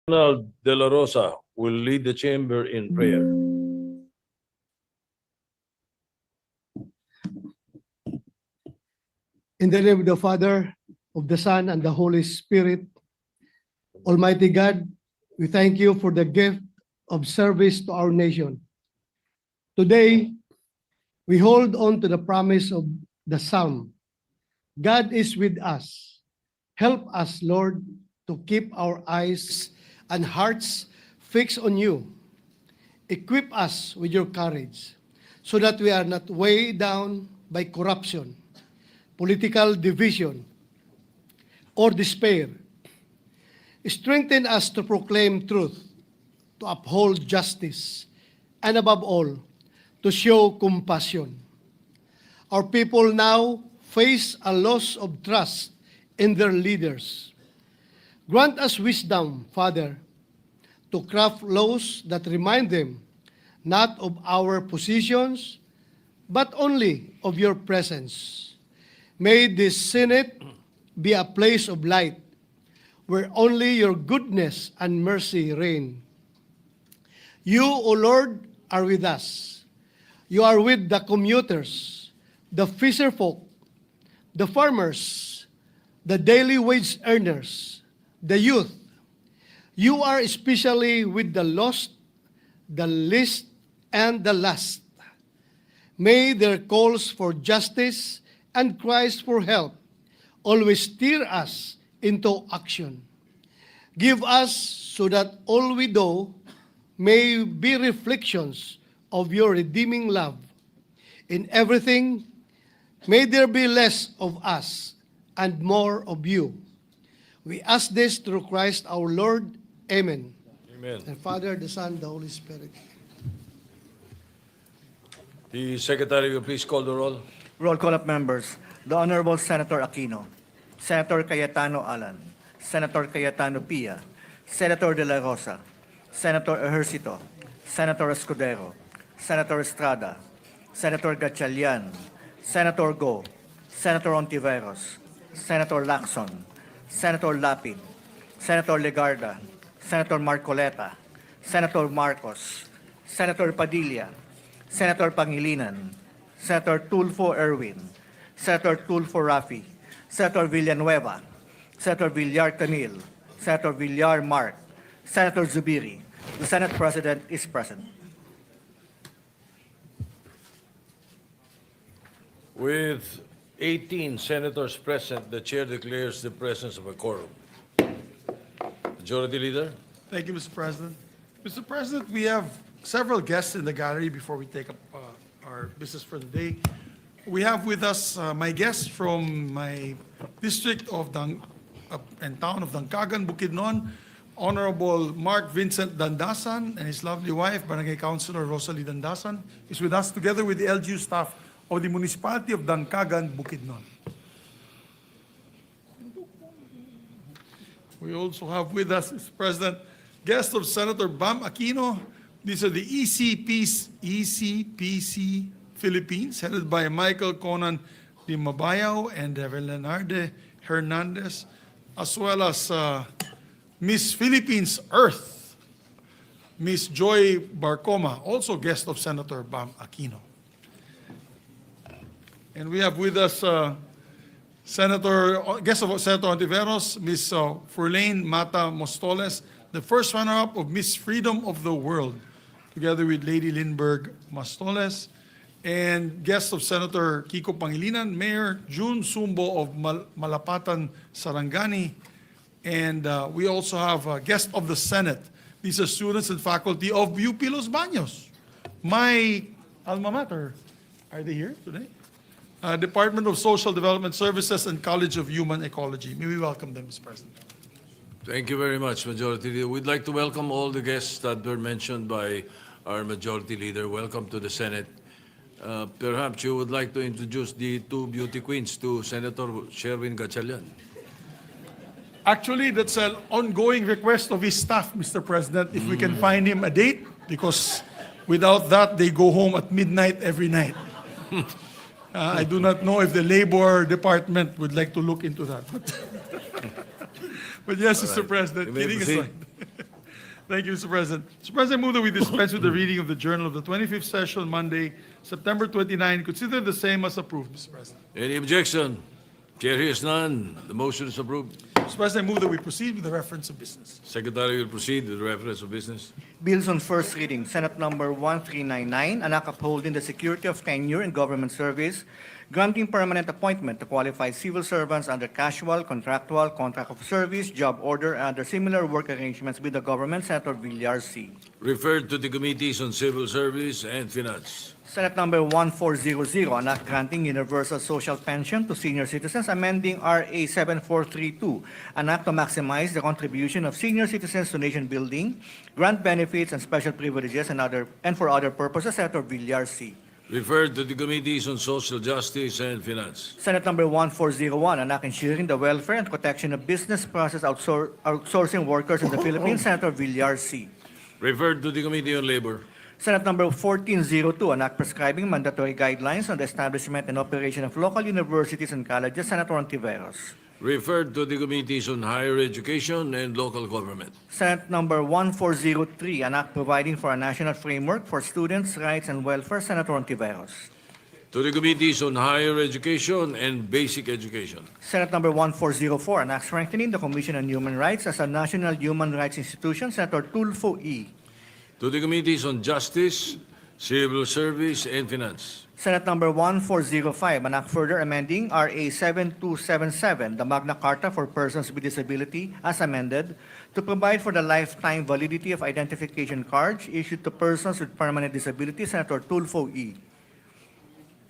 Colonel De La Rosa will lead the chamber in prayer. In the name of the Father, of the Son, and the Holy Spirit, Almighty God, we thank you for the gift of service to our nation. Today, we hold on to the promise of the Psalm. God is with us. Help us, Lord, to keep our eyes and hearts fixed on you. Equip us with your courage so that we are not weighed down by corruption, political division, or despair. Strengthen us to proclaim truth, to uphold justice, and above all, to show compassion. Our people now face a loss of trust in their leaders. Grant us wisdom, Father, to craft laws that remind them not of our positions, but only of your presence. May this Senate be a place of light where only your goodness and mercy reign. You, O Lord, are with us. You are with the commuters, the fisherfolk, the farmers, the daily wage earners, the youth. You are especially with the lost, the least, and the last. May their calls for justice and cries for help always steer us into action. Give us so that all we do may be reflections of your redeeming love. In everything, may there be less of us and more of you. We ask this through Christ our Lord. Amen. Amen. And Father, the Son, the Holy Spirit. The Secretary will please call the roll. Roll call of members. The Honorable Senator Aquino, Senator Cayetano Alan, Senator Cayetano Pia, Senator De La Rosa, Senator Ejercito, Senator Escudero, Senator Estrada, Senator Gatchalian, Senator Go, Senator Ontiveros, Senator Lacson, Senator Lapid, Senator Legarda, Senator Marcoleta, Senator Marcos, Senator Padilla, Senator Pangilinan, Senator Tulfo Erwin, Senator Tulfo Rafi, Senator Villanueva, Senator Villar Canil, Senator Villar Mark, Senator Zubiri. The Senate President is present. With 18 senators present, the chair declares the presence of a quorum. Majority Leader? Thank you, Mr. President. Mr. President, we have several guests in the gallery before we take up our business for the day. We have with us my guests from my district of and town of Dangcagan, Bukidnon, Honorable Mark Vincent Dandasan and his lovely wife, Barangay Councilor Rosalie Dandasan, is with us together with the LGU staff of the municipality of Dangcagan, Bukidnon. We also have with us, Mr. President, guest of Senator Bam Aquino. These are the ECPC Philippines, headed by Michael Conan de Mabayao and Leonardo Hernandez, as well as Miss Philippines Earth, Miss Joy Barcoma, also guest of Senator Bam Aquino. And we have with us guest of Senator Ontiveros, Miss Furlane Mata Mostoles, the first runner-up of Miss Freedom of the World, together with Lady Lindbergh Mostoles, and guest of Senator Kiko Pangilinan, Mayor June Sumbo of Malapatan, Sarangani, and we also have a guest of the Senate. These are students and faculty of UP Los Baños, my alma mater. Are they here today? Department of Social Development Services and College of Human Ecology. May we welcome them, Mr. President. Thank you very much, Majority Leader. We'd like to welcome all the guests that were mentioned by our Majority Leader. Welcome to the Senate. Perhaps you would like to introduce the two beauty queens to Senator Sherwin Gatchalian. Actually, that's an ongoing request of his staff, Mr. President, if we can find him a date, because without that, they go home at midnight every night. I do not know if the Labor Department would like to look into that. But yes, Mr. President, You may kidding proceed. aside. Thank you, Mr. President. Mr. President, I move that we dispense with the reading of the journal of the 25th session, Monday, September 29. Consider the same as approved, Mr. President. Any objection? Chair hears none. The motion is approved. Mr. President, I move that we proceed with the reference of business. Secretary will proceed with the reference of business. Bills on first reading, Senate Number 1399, an act upholding the security of tenure in government service, granting permanent appointment to qualified civil servants under casual, contractual, contract of service, job order, and other similar work arrangements with the government, Senator Villar C. Referred to the Committees on Civil Service and Finance. Senate Number 1400, an act granting universal social pension to senior citizens, amending RA 7432, an act to maximize the contribution of senior citizens to nation building, grant benefits and special privileges and for other purposes, Senator Villar C. Referred to the Committees on Social Justice and Finance. Senate Number 1401, an act ensuring the welfare and protection of business process outsourcing workers in the Philippines, Senator Villar C. Referred to the Committee on Labor. Senate Number 1402, an act prescribing mandatory guidelines on the establishment and operation of local universities and colleges, Senator Ontiveros. Referred to the Committees on Higher Education and Local Government. Senate Number 1403, an act providing for a national framework for students' rights and welfare, Senator Ontiveros. To the Committees on Higher Education and Basic Education. Senate Number 1404, an act strengthening the Commission on Human Rights as a national human rights institution, Senator Tulfo E. To the Committees on Justice, Civil Service and Finance. Senate Number 1405, an act further amending RA 7277, the Magna Carta for Persons with Disability, as amended, to provide for the lifetime validity of identification cards issued to persons with permanent disability, Senator Tulfo E.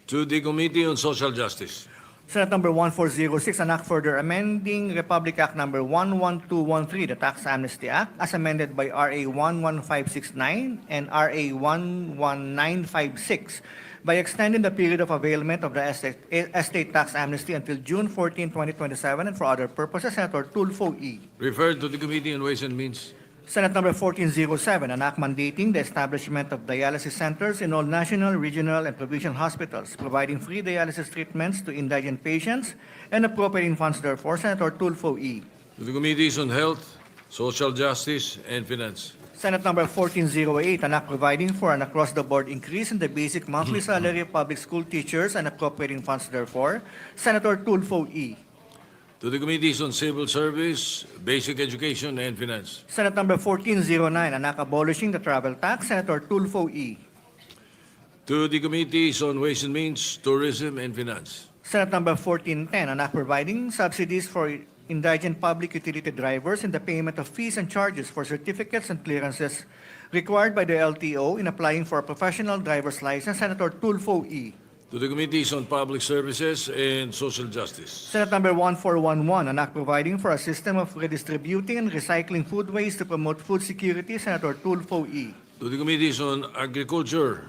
To the Committee on Social Justice. Senate Number 1406, an act further amending Republic Act Number 11213, the Tax Amnesty Act, as amended by RA 11569 and RA 11956, by extending the period of availment of the estate tax amnesty until June 14, 2027, and for other purposes, Senator Tulfo E. Referred to the Committee on Ways and Means. Senate Number 1407, an act mandating the establishment of dialysis centers in all national, regional, and provincial hospitals, providing free dialysis treatments to indigent patients and appropriating funds therefor, Senator Tulfo E. To the Committees on Health, Social Justice and Finance. Senate Number 1408, an act providing for an across-the-board increase in the basic monthly salary of public school teachers and appropriating funds therefor, Senator Tulfo E. To the Committees on Civil Service, Basic Education and Finance. Senate Number 1409, an act abolishing the travel tax, Senator Tulfo E. To the Committees on Ways and Means, Tourism and Finance. Senate Number 1410, an act providing subsidies for indigent public utility drivers in the payment of fees and charges for certificates and clearances required by the LTO in applying for a professional driver's license, Senator Tulfo E. To the Committees on Public Services and Social Justice. Senate Number 1411, an act providing for a system of redistributing and recycling food waste to promote food security, Senator Tulfo E. To the Committees on Agriculture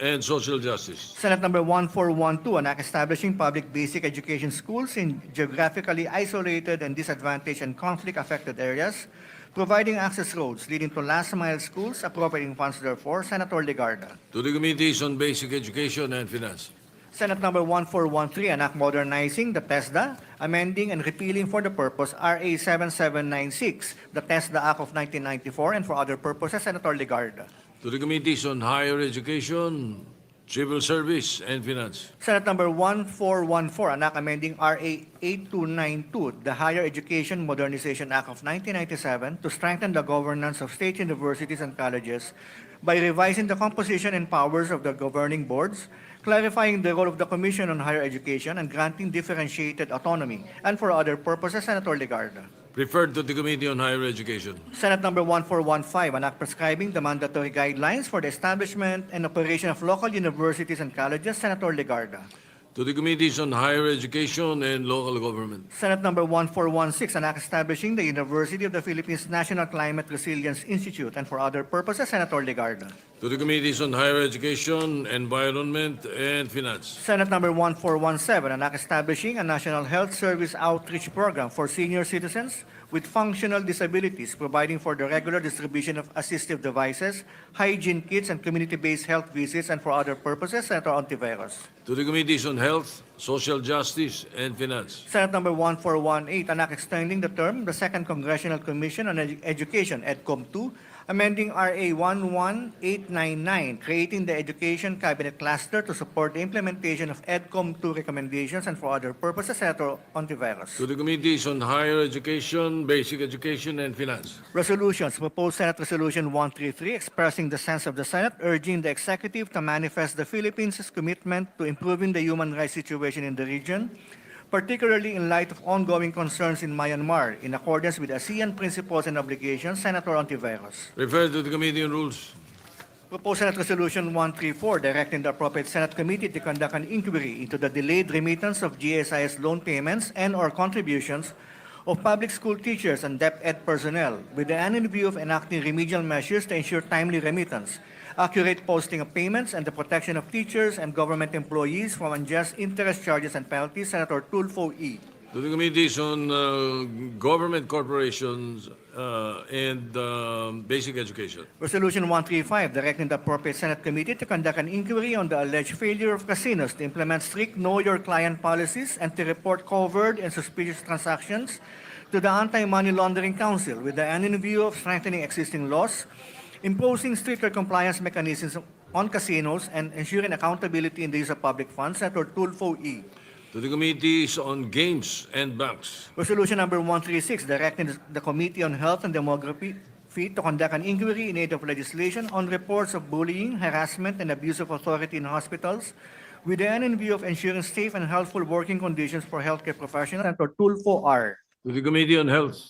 and Social Justice. Senate Number 1412, an act establishing public basic education schools in geographically isolated and disadvantaged and conflict-affected areas, providing access roads leading to last-mile schools, appropriating funds therefor, Senator Legarda. To the Committees on Basic Education and Finance. Senate Number 1413, an act modernizing the TESDA, amending and repealing for the purpose RA 7796, the TESDA Act of 1994, and for other purposes, Senator Legarda. To the Committees on Higher Education, Civil Service and Finance. Senate Number 1414, an act amending RA 8292, the Higher Education Modernization Act of 1997, to strengthen the governance of state universities and colleges by revising the composition and powers of the governing boards, clarifying the role of the Commission on Higher Education, and granting differentiated autonomy, and for other purposes, Senator Legarda. Referred to the Committee on Higher Education. Senate Number 1415, an act prescribing the mandatory guidelines for the establishment and operation of local universities and colleges, Senator Legarda. To the Committees on Higher Education and Local Government. Senate Number 1416, an act establishing the University of the Philippines National Climate Resilience Institute, and for other purposes, Senator Legarda. To the Committees on Higher Education, Environment and Finance. Senate Number 1417, an act establishing a National Health Service Outreach Program for senior citizens with functional disabilities, providing for the regular distribution of assistive devices, hygiene kits, and community-based health visits, and for other purposes, Senator Ontiveros. To the Committees on Health, Social Justice and Finance. Senate Number 1418, an act extending the term of the Second Congressional Commission on Education, EDCOM 2, amending RA 11899, creating the Education Cabinet Cluster to support the implementation of EDCOM 2 recommendations and for other purposes. Senator Ontiveros. To the Committees on Higher Education, Basic Education, and Finance. Resolutions. Proposed Senate Resolution 133, expressing the sense of the Senate, urging the Executive to manifest the Philippines' commitment to improving the human rights situation in the region, particularly in light of ongoing concerns in Myanmar, in accordance with ASEAN principles and obligations. Senator Ontiveros. Referred to the Committee on Rules. Proposed Senate Resolution 134, directing the appropriate Senate committee to conduct an inquiry into the delayed remittance of GSIS loan payments and/or contributions of public school teachers and DepEd personnel, with the end in view of enacting remedial measures to ensure timely remittance, accurate posting of payments, and the protection of teachers and government employees from unjust interest charges and penalties. Senator Tulfo E. To the Committees on Government Corporations and Basic Education. Resolution 135, directing the appropriate Senate committee to conduct an inquiry on the alleged failure of casinos to implement strict Know Your Client policies and to report covered and suspicious transactions to the Anti-Money Laundering Council, with the end in view of strengthening existing laws, imposing stricter compliance mechanisms on casinos, and ensuring accountability in the use of public funds. Senator Tulfo E. To the Committees on Games and Banks. Resolution number 136, directing the Committee on Health and Demography to conduct an inquiry in aid of legislation on reports of bullying, harassment, and abuse of authority in hospitals, with the end in view of ensuring safe and healthful working conditions for healthcare professionals. Senator Tulfo R. To the Committee on Health.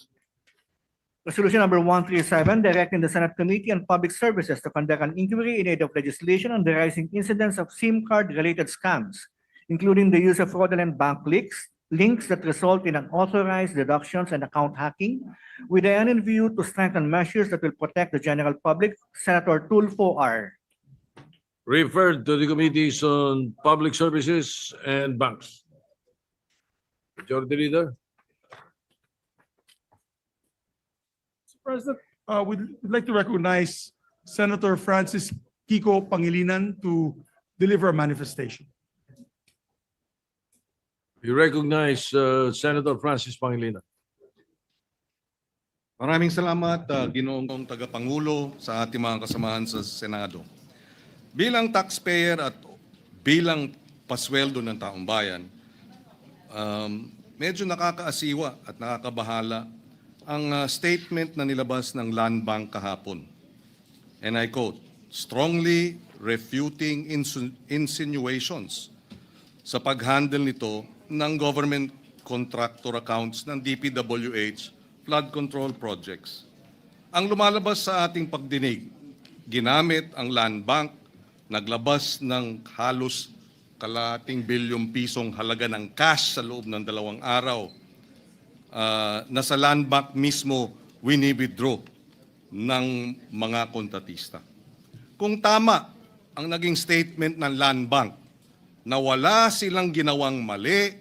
Resolution number 137, directing the Senate Committee on Public Services to conduct an inquiry in aid of legislation on the rising incidence of SIM card-related scams, including the use of fraudulent bank links that result in unauthorized deductions and account hacking, with the end in view to strengthen measures that will protect the general public. Senator Tulfo R. Referred to the Committees on Public Services and Banks. Majority Leader. Mr. President, we'd like to recognize Senator Francis Kiko Pangilinan to deliver a manifestation. You recognize Senator Francis Pangilinan. Maraming salamat, Ginoong Tagapangulo, sa ating mga kasamahan sa Senado. Bilang taxpayer at bilang pasweldo ng taong bayan, medyo nakakaasiwa at nakakabahala ang statement na nilabas ng Land Bank kahapon. And I quote, strongly refuting insinuations sa pag-handle nito ng government contractor accounts ng DPWH flood control projects. Ang lumalabas sa ating pagdinig, ginamit ang Land Bank, naglabas ng halos kalating bilyong pisong halaga ng cash sa loob ng 2 araw. Na sa Land Bank mismo wini-withdraw ng mga kontratista. Kung tama ang naging statement ng Land Bank na wala silang ginawang mali,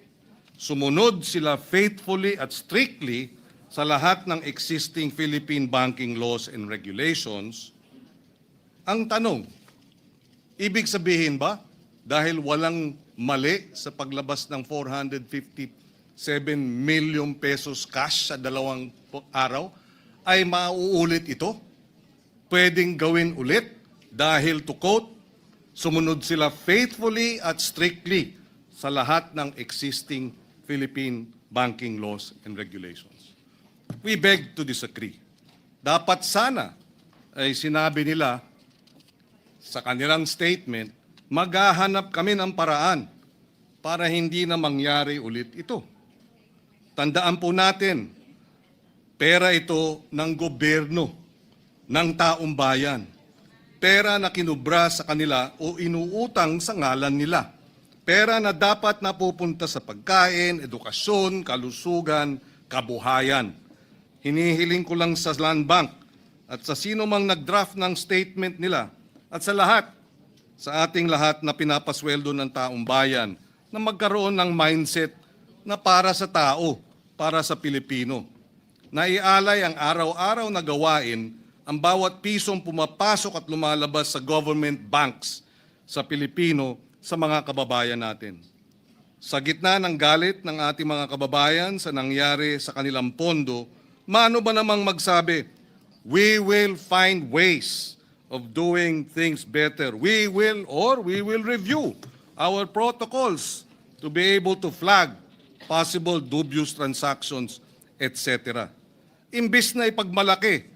sumunod sila faithfully at strictly sa lahat ng existing Philippine banking laws and regulations, ang tanong, ibig sabihin ba dahil walang mali sa paglabas ng 457 million pesos cash sa 2 araw, ay mauulit ito? Pwedeng gawin ulit dahil to quote, sumunod sila faithfully at strictly sa lahat ng existing Philippine banking laws and regulations. We beg to disagree. Dapat sana ay sinabi nila sa kanilang statement, maghahanap kami ng paraan para hindi na mangyari ulit ito. Tandaan po natin, pera ito ng gobyerno, ng taong bayan. Pera na kinubra sa kanila o inuutang sa ngalan nila. Pera na dapat napupunta sa pagkain, edukasyon, kalusugan, kabuhayan. Hinihiling ko lang sa Land Bank at sa sino mang nag-draft ng statement nila at sa lahat, sa ating lahat na pinapasweldo ng taong bayan na magkaroon ng mindset na para sa tao, para sa Pilipino. Naialay ang araw-araw na gawain ang bawat pisong pumapasok at lumalabas sa government banks sa Pilipino sa mga kababayan natin. Sa gitna ng galit ng ating mga kababayan sa nangyari sa kanilang pondo, mano ba namang magsabi, We will find ways of doing things better. We will review our protocols to be able to flag possible dubious transactions, etc. Imbis na ipagmalaki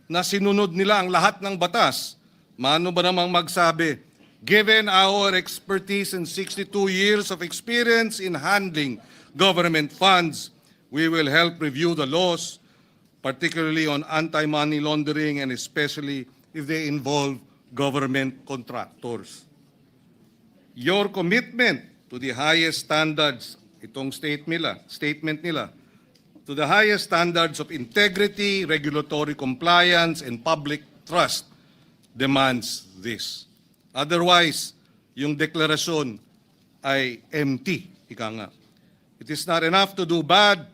na sinunod nila ang lahat ng batas, mano ba namang magsabi, given our expertise and 62 years of experience in handling government funds, we will help review the laws, particularly on anti-money laundering and especially if they involve government contractors. Your commitment to the highest standards, itong statement nila, to the highest standards of integrity, regulatory compliance, and public trust demands this. Otherwise, yung deklarasyon ay empty, ika nga. It is not enough to do bad.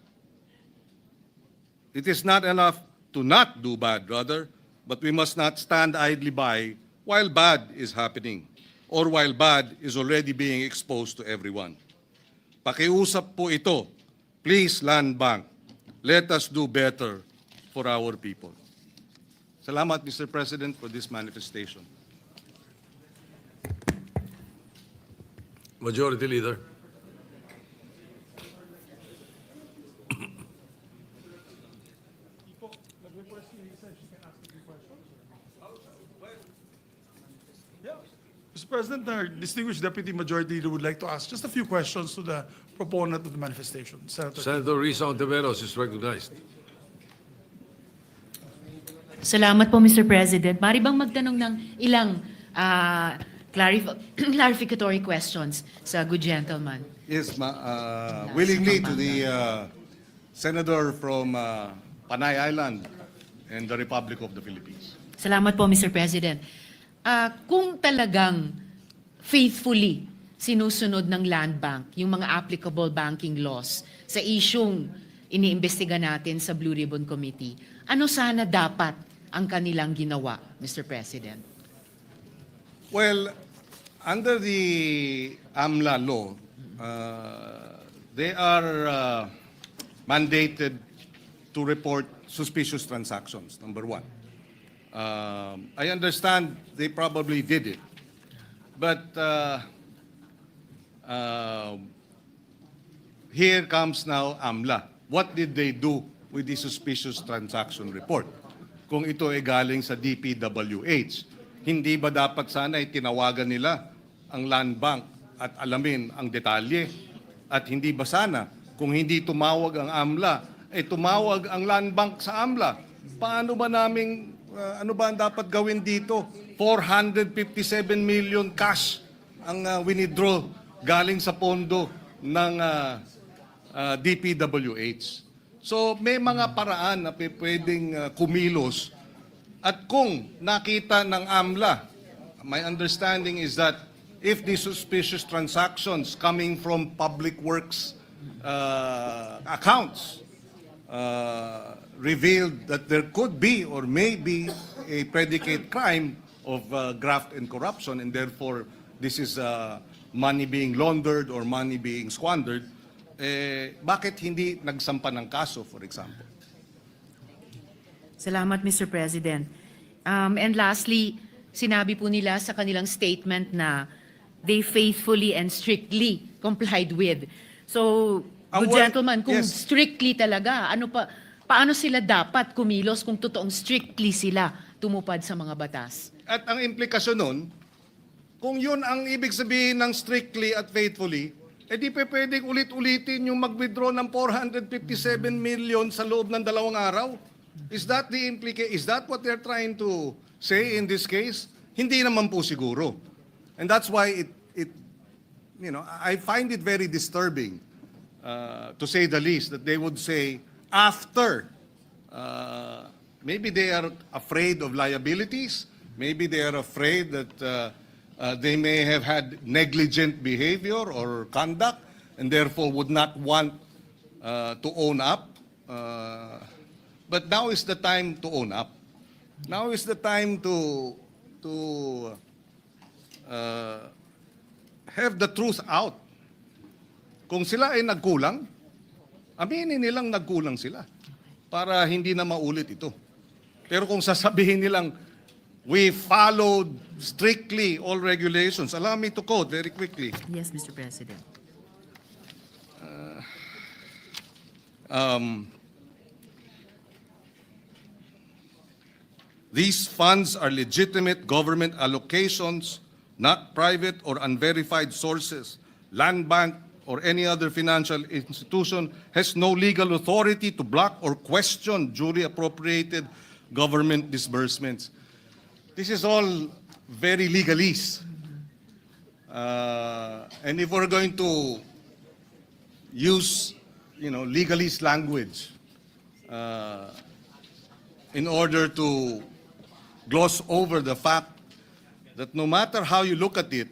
It is not enough to not do bad, rather, but we must not stand idly by while bad is happening or while bad is already being exposed to everyone. Pakiusap po ito. Please, Land Bank, let us do better for our people. Salamat, Mr. President, for this manifestation. Majority Leader. Mr. President, our distinguished Deputy Majority Leader would like to ask just a few questions to the proponent of the manifestation. Senator Risa Ontiveros is recognized. Salamat po, Mr. President. Mari bang magtanong ng ilang clarificatory questions sa good gentleman? Yes, willingly to the Senator from Panay Island and the Republic of the Philippines. Salamat po, Mr. President. Kung talagang faithfully sinusunod ng Land Bank yung mga applicable banking laws sa isyung iniimbestiga natin sa Blue Ribbon Committee, ano sana dapat ang kanilang ginawa, Mr. President? Well, under the AMLA law, they are mandated to report suspicious transactions, number one. I understand they probably did it, but here comes now AMLA. What did they do with the suspicious transaction report? Kung ito ay galing sa DPWH, hindi ba dapat sana ay tinawagan nila ang Land Bank at alamin ang detalye? At hindi ba sana, kung hindi tumawag ang AMLA, ay tumawag ang Land Bank sa AMLA? Paano ba naming, ano ba ang dapat gawin dito? 457 million cash ang winidraw galing sa pondo ng DPWH. So may mga paraan na pwedeng kumilos at kung nakita ng AMLA, my understanding is that if the suspicious transactions coming from public works accounts revealed that there could be or may be a predicate crime of graft and corruption and therefore this is money being laundered or money being squandered, bakit hindi nagsampa ng kaso, for example? Salamat, Mr. President. And lastly, sinabi po nila sa kanilang statement na they faithfully and strictly complied with. So, good gentleman, kung yes. strictly talaga, paano sila dapat kumilos kung totoong strictly sila tumupad sa mga batas? At ang implikasyon nun, kung yun ang ibig sabihin ng strictly at faithfully, di pa pwedeng ulit-ulitin yung mag-withdraw ng 457 million sa loob ng 2 araw? Is that the implication? Is that what they're trying to say in this case? Hindi naman po siguro. And that's why I find it very disturbing, to say the least, that they would say after, maybe they are afraid of liabilities, maybe they are afraid that they may have had negligent behavior or conduct and therefore would not want to own up. But now is the time to own up. Now is the time to have the truth out. Kung sila ay nagkulang, aminin nilang nagkulang sila para hindi na maulit ito. Pero kung sasabihin nilang, we followed strictly all regulations, allow me to quote very quickly. Yes, Mr. President. These funds are legitimate government allocations, not private or unverified sources. Land Bank or any other financial institution has no legal authority to block or question duly appropriated government disbursements. This is all very legalese. And if we're going to use, legalese language in order to gloss over the fact that no matter how you look at it,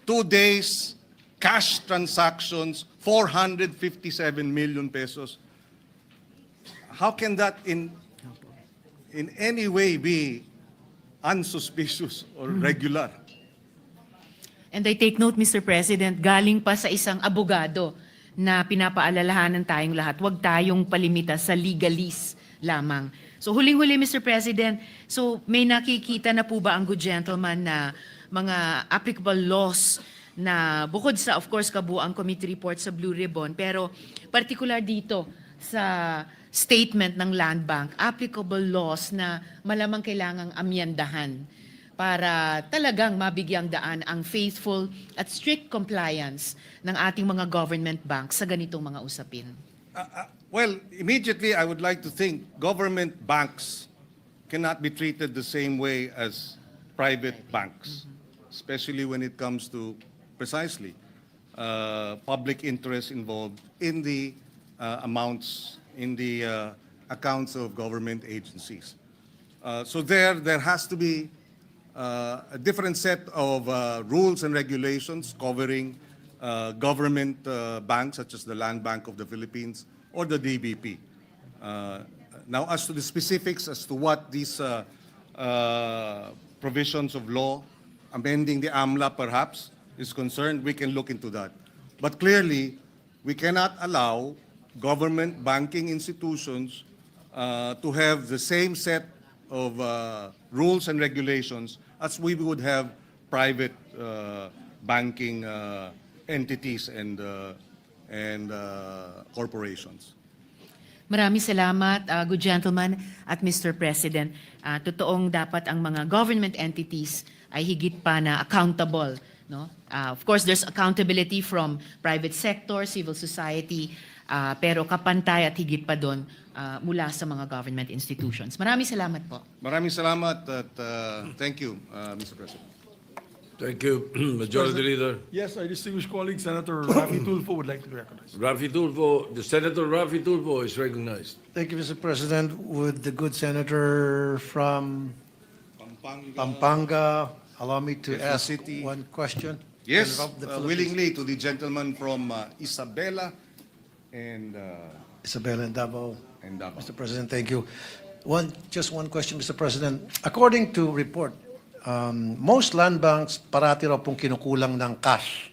2 days, cash transactions, 457 million pesos. How can that in any way be unsuspicious or regular? And I take note, Mr. President, galing pa sa isang abogado na pinapaalalahanan tayong lahat, huwag tayong palimita sa legalese lamang. So huling-huli, Mr. President, so may nakikita na po ba ang good gentleman na mga applicable laws na bukod sa, of course, kabuang committee report sa Blue Ribbon, pero particular dito sa statement ng Land Bank, applicable laws na malamang kailangang amyendahan para talagang mabigyang daan ang faithful at strict compliance ng ating mga government banks sa ganitong mga usapin? Well, immediately I would like to think government banks cannot be treated the same way as private banks, especially when it comes to precisely public interest involved in the amounts, in the accounts of government agencies. So there has to be a different set of rules and regulations covering government banks such as the Land Bank of the Philippines or the DBP. Now, as to the specifics as to what these provisions of law, amending the AMLA perhaps, is concerned, we can look into that. But clearly, we cannot allow government banking institutions to have the same set of rules and regulations as we would have private banking entities and corporations. Maraming salamat, good gentleman at Mr. President. Totoong dapat ang mga government entities ay higit pa na accountable. No? Of course, there's accountability from private sector, civil society, pero kapantay at higit pa doon mula sa mga government institutions. Maraming salamat po. Maraming salamat at thank you, Mr. President. Thank you, Majority Leader. Yes, our distinguished colleague, Senator Raffy Tulfo would like to be recognized. Senator Raffy Tulfo is recognized. Thank you, Mr. President. Would the good senator from Pampanga allow me to Quezon ask City. one question? Yes, Of the Philippines. willingly to the gentleman from Isabela and Isabel and Davao. Davao. Mr. President, thank you. Just one question, Mr. President. According to report, most land banks parati raw pong kinukulang ng cash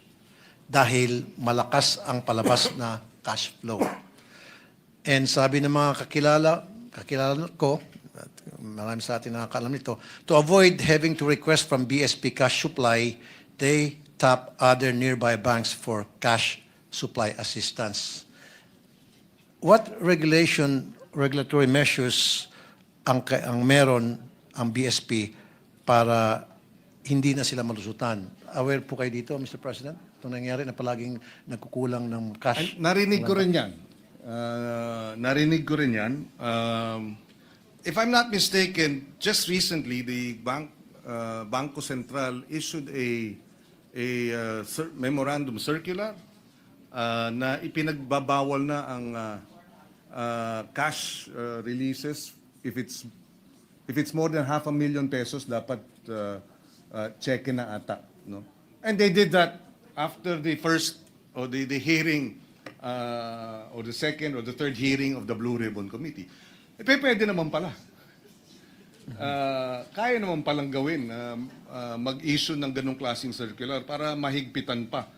dahil malakas ang palabas na cash flow. And sabi ng mga kakilala ko, at marami sa atin nakakalam nito, to avoid having to request from BSP cash supply, they tap other nearby banks for cash supply assistance. What regulatory measures ang meron ang BSP para hindi na sila malusutan? Aware po kayo dito, Mr. President? Itong nangyari na palaging nagkukulang ng cash. Narinig ko rin yan. If I'm not mistaken, just recently, the Bangko Sentral issued a memorandum circular na ipinagbabawal na ang cash releases if it's more than 500,000 pesos, dapat check na ata, no? And they did that after the first or the hearing or the second or the third hearing of the Blue Ribbon Committee. Pwede naman pala. Kaya naman palang gawin mag-issue ng ganong klaseng circular para mahigpitan pa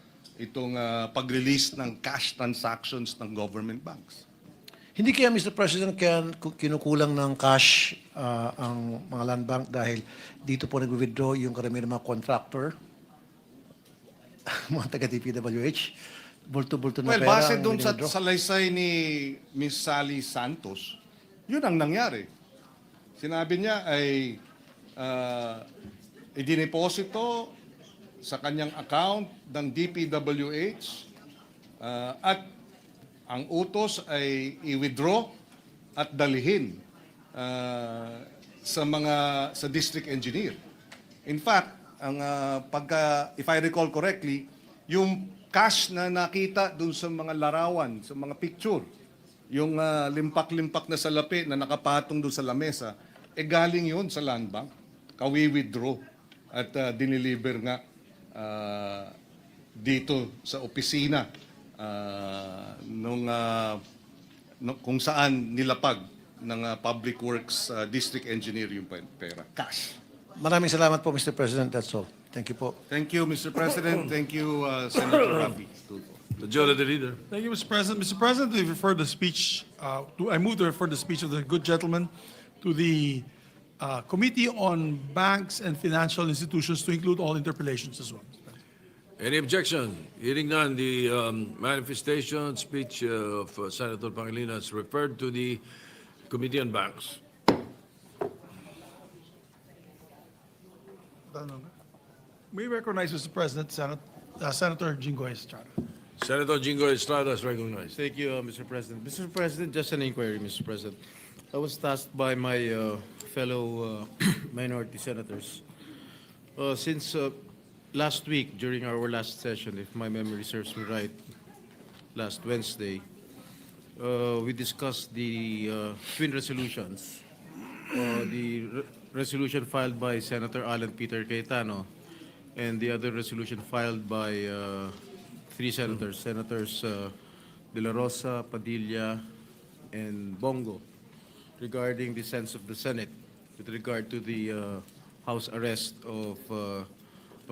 itong pag-release ng cash transactions ng government banks. Hindi kaya, Mr. President, kaya kinukulang ng cash ang mga land bank dahil dito po nag-withdraw yung karamihan ng mga contractor, mga taga-DPWH, bulto-bulto na Well, pera base ang dun sa withdraw. salaysay ni Miss Sally Santos, yun ang nangyari. Sinabi niya ay idineposito sa kanyang account ng DPWH at ang utos ay i-withdraw at dalhin sa district engineer. In fact, ang if I recall correctly, yung cash na nakita dun sa mga larawan, sa mga picture, yung limpak-limpak na salapi na nakapatong dun sa lamesa, galing yun sa land bank. Kawi-withdraw at diniliver nga dito sa opisina kung saan nilapag ng Public Works District Engineer yung pera. Cash. Maraming salamat po, Mr. President. That's all. Thank you po. Thank you, Mr. President. Thank you, Senator Rafi. Majority Leader. Thank you, Mr. President. Mr. President, I refer the speech, I move to refer the speech of the good gentleman to the Committee on Banks and Financial Institutions to include all interpellations as well. Any objection? Hearing none, the manifestation speech of Senator Pangilinan is referred to the Committee on Banks. We recognize, Mr. President, Senator Jinggoy Estrada. Senator Jingo Estrada is recognized. Thank you, Mr. President. Mr. President, just an inquiry, Mr. President. I was tasked by my fellow minority senators. Since last week, during our last session, if my memory serves me right, last Wednesday, we discussed the twin resolutions. The resolution filed by Senator Alan Peter Cayetano and the other resolution filed by three senators, Senators De La Rosa, Padilla, and Bongo, regarding the sense of the Senate with regard to the House arrest of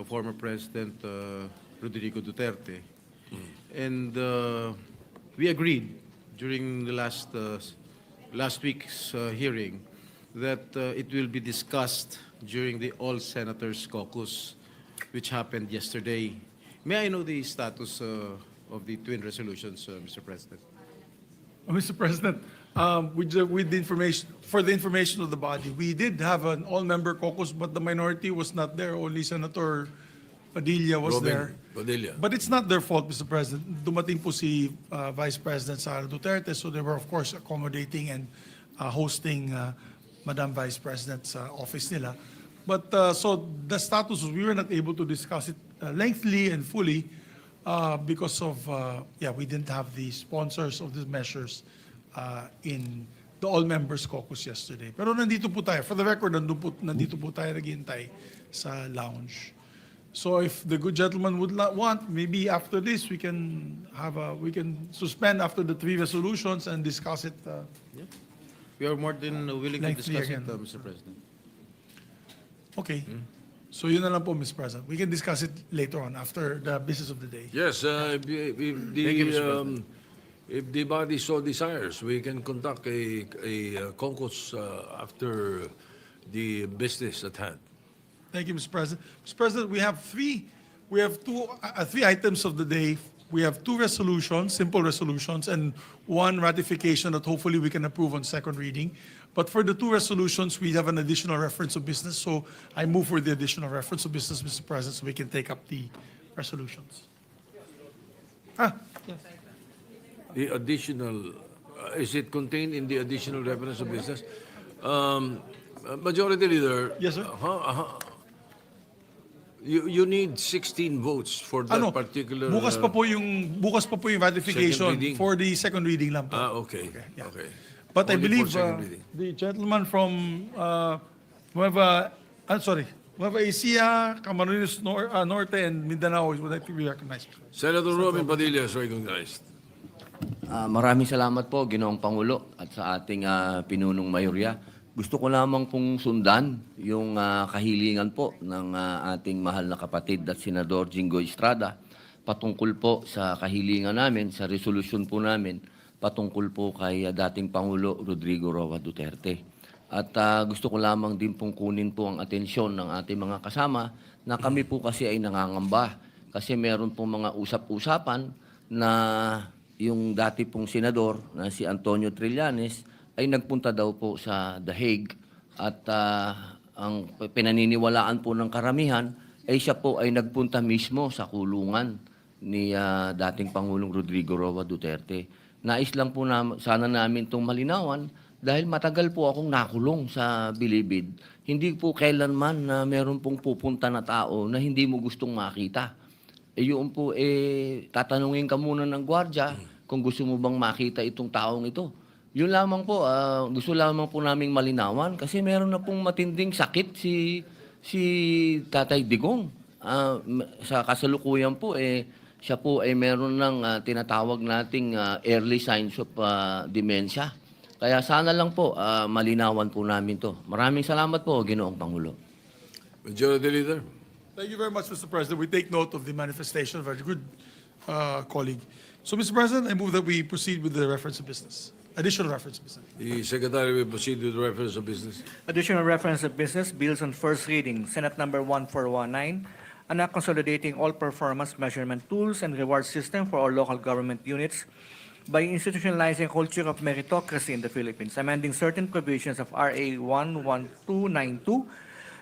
former President Rodrigo Duterte. And we agreed during the last week's hearing that it will be discussed during the All Senators Caucus, which happened yesterday. May I know the status of the twin resolutions, Mr. President? Mr. President, with the information, for the information of the body, we did have an all-member caucus, but the minority was not there. Only Senator Padilla was Robin there. Padilla. But it's not their fault, Mr. President. Dumating po si Vice President Sara Duterte, so they were, of course, accommodating and hosting Madam Vice President's office nila. But so the status was we were not able to discuss it lengthily and fully because of, we didn't have the sponsors of the measures in the all-members caucus yesterday. Pero nandito po tayo. For the record, nandito po tayo naghihintay sa lounge. So if the good gentleman would want, maybe after this we can suspend after the three resolutions and discuss it. We are more than willing to Lengthy discuss again. it, Mr. President. Okay. So yun na lang po, Mr. President. We can discuss it later on after the business of the day. Yes, Thank you, Mr. President. if the body so desires, we can conduct a caucus after the business at hand. Thank you, Mr. President. Mr. President, we have three items of the day. We have two resolutions, simple resolutions, and one ratification that hopefully we can approve on second reading. But for the two resolutions, we have an additional reference of business. So I move for the additional reference of business, Mr. President, so we can take up the resolutions. The additional, is it contained in the additional reference of business? Majority Leader. Yes, sir. You need 16 votes for that particular. bukas pa po yung ratification Second reading. for the second reading lang po. Okay. yeah. Okay. But I Only for believe second reading. the gentleman from Nueva Ecija, Camarines Norte, and Mindanao would like to be recognized. Senator Robin Padilla is recognized. Maraming salamat po, Ginoong Pangulo, at sa ating pinunong mayorya. Gusto ko lamang pong sundan yung kahilingan po ng ating mahal na kapatid at Senador Jinggoy Estrada patungkol po sa kahilingan namin, sa resolution po namin patungkol po kay dating Pangulo Rodrigo Roa Duterte. At gusto ko lamang din pong kunin po ang atensyon ng ating mga kasama na kami po kasi ay nangangamba kasi meron pong mga usap-usapan na yung dati pong senador na si Antonio Trillanes ay nagpunta daw po sa The Hague at ang pinaniniwalaan po ng karamihan ay siya po ay nagpunta mismo sa kulungan ni dating Pangulong Rodrigo Roa Duterte. Nais lang po sana namin itong malinawan dahil matagal po akong nakulong sa Bilibid. Hindi po kailanman na meron pong pupunta na tao na hindi mo gustong makita. Yun po, tatanungin ka muna ng gwardiya kung gusto mo bang makita itong taong ito. Yun lamang po, gusto lamang po naming malinawan kasi meron na pong matinding sakit si Tatay Digong. Sa kasalukuyan po, siya po ay meron ng tinatawag nating early signs of dementia. Kaya sana lang po malinawan po namin to. Maraming salamat po, Ginoong Pangulo. Majority Leader. Thank you very much, Mr. President. We take note of the manifestation of our good colleague. So, Mr. President, I move that we proceed with the reference of business. Additional reference of business. The Secretary will proceed with reference of business. Additional reference of business, bills on first reading, Senate Number 1419, an act consolidating all performance measurement tools and reward system for all local government units by institutionalizing a culture of meritocracy in the Philippines, amending certain provisions of RA 11292,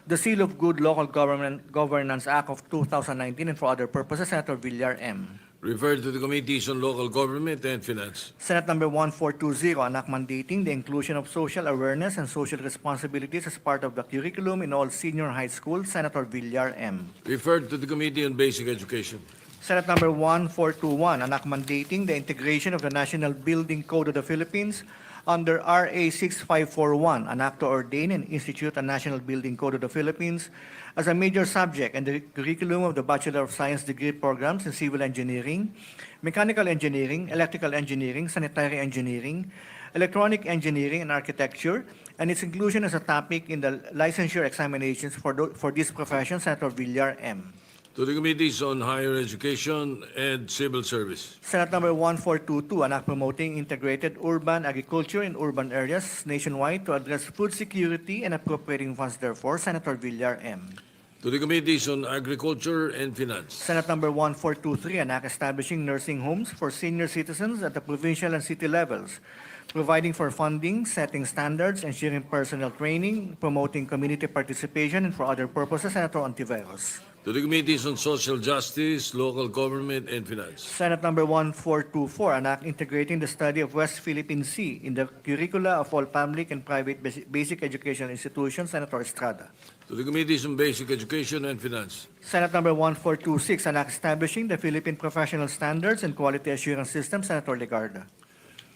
the Seal of Good Local Governance Act of 2019, and for other purposes, Senator Villar M. Referred to the Committees on Local Government and Finance. Senate Number 1420, an act mandating the inclusion of social awareness and social responsibilities as part of the curriculum in all senior high schools, Senator Villar M. Referred to the Committee on Basic Education. Senate Number 1421, an act mandating the integration of the National Building Code of the Philippines under RA 6541, an act to ordain and institute a National Building Code of the Philippines as a major subject in the curriculum of the Bachelor of Science degree programs in Civil Engineering, Mechanical Engineering, Electrical Engineering, Sanitary Engineering, Electronic Engineering, and Architecture, and its inclusion as a topic in the licensure examinations for this profession, Senator Villar M. To the Committees on Higher Education and Civil Service. Senate Number 1422, an act promoting integrated urban agriculture in urban areas nationwide to address food security and appropriating funds therefore, Senator Villar M. To the Committees on Agriculture and Finance. Senate Number 1423, an act establishing nursing homes for senior citizens at the provincial and city levels, providing for funding, setting standards, ensuring personnel training, promoting community participation, and for other purposes, Senator Ontiveros. To the Committees on Social Justice, Local Government and Finance. Senate Number 1424, an act integrating the study of West Philippine Sea in the curricula of all public and private basic educational institutions, Senator Estrada. To the Committees on Basic Education and Finance. Senate Number 1426, an act establishing the Philippine Professional Standards and Quality Assurance System, Senator Legarda.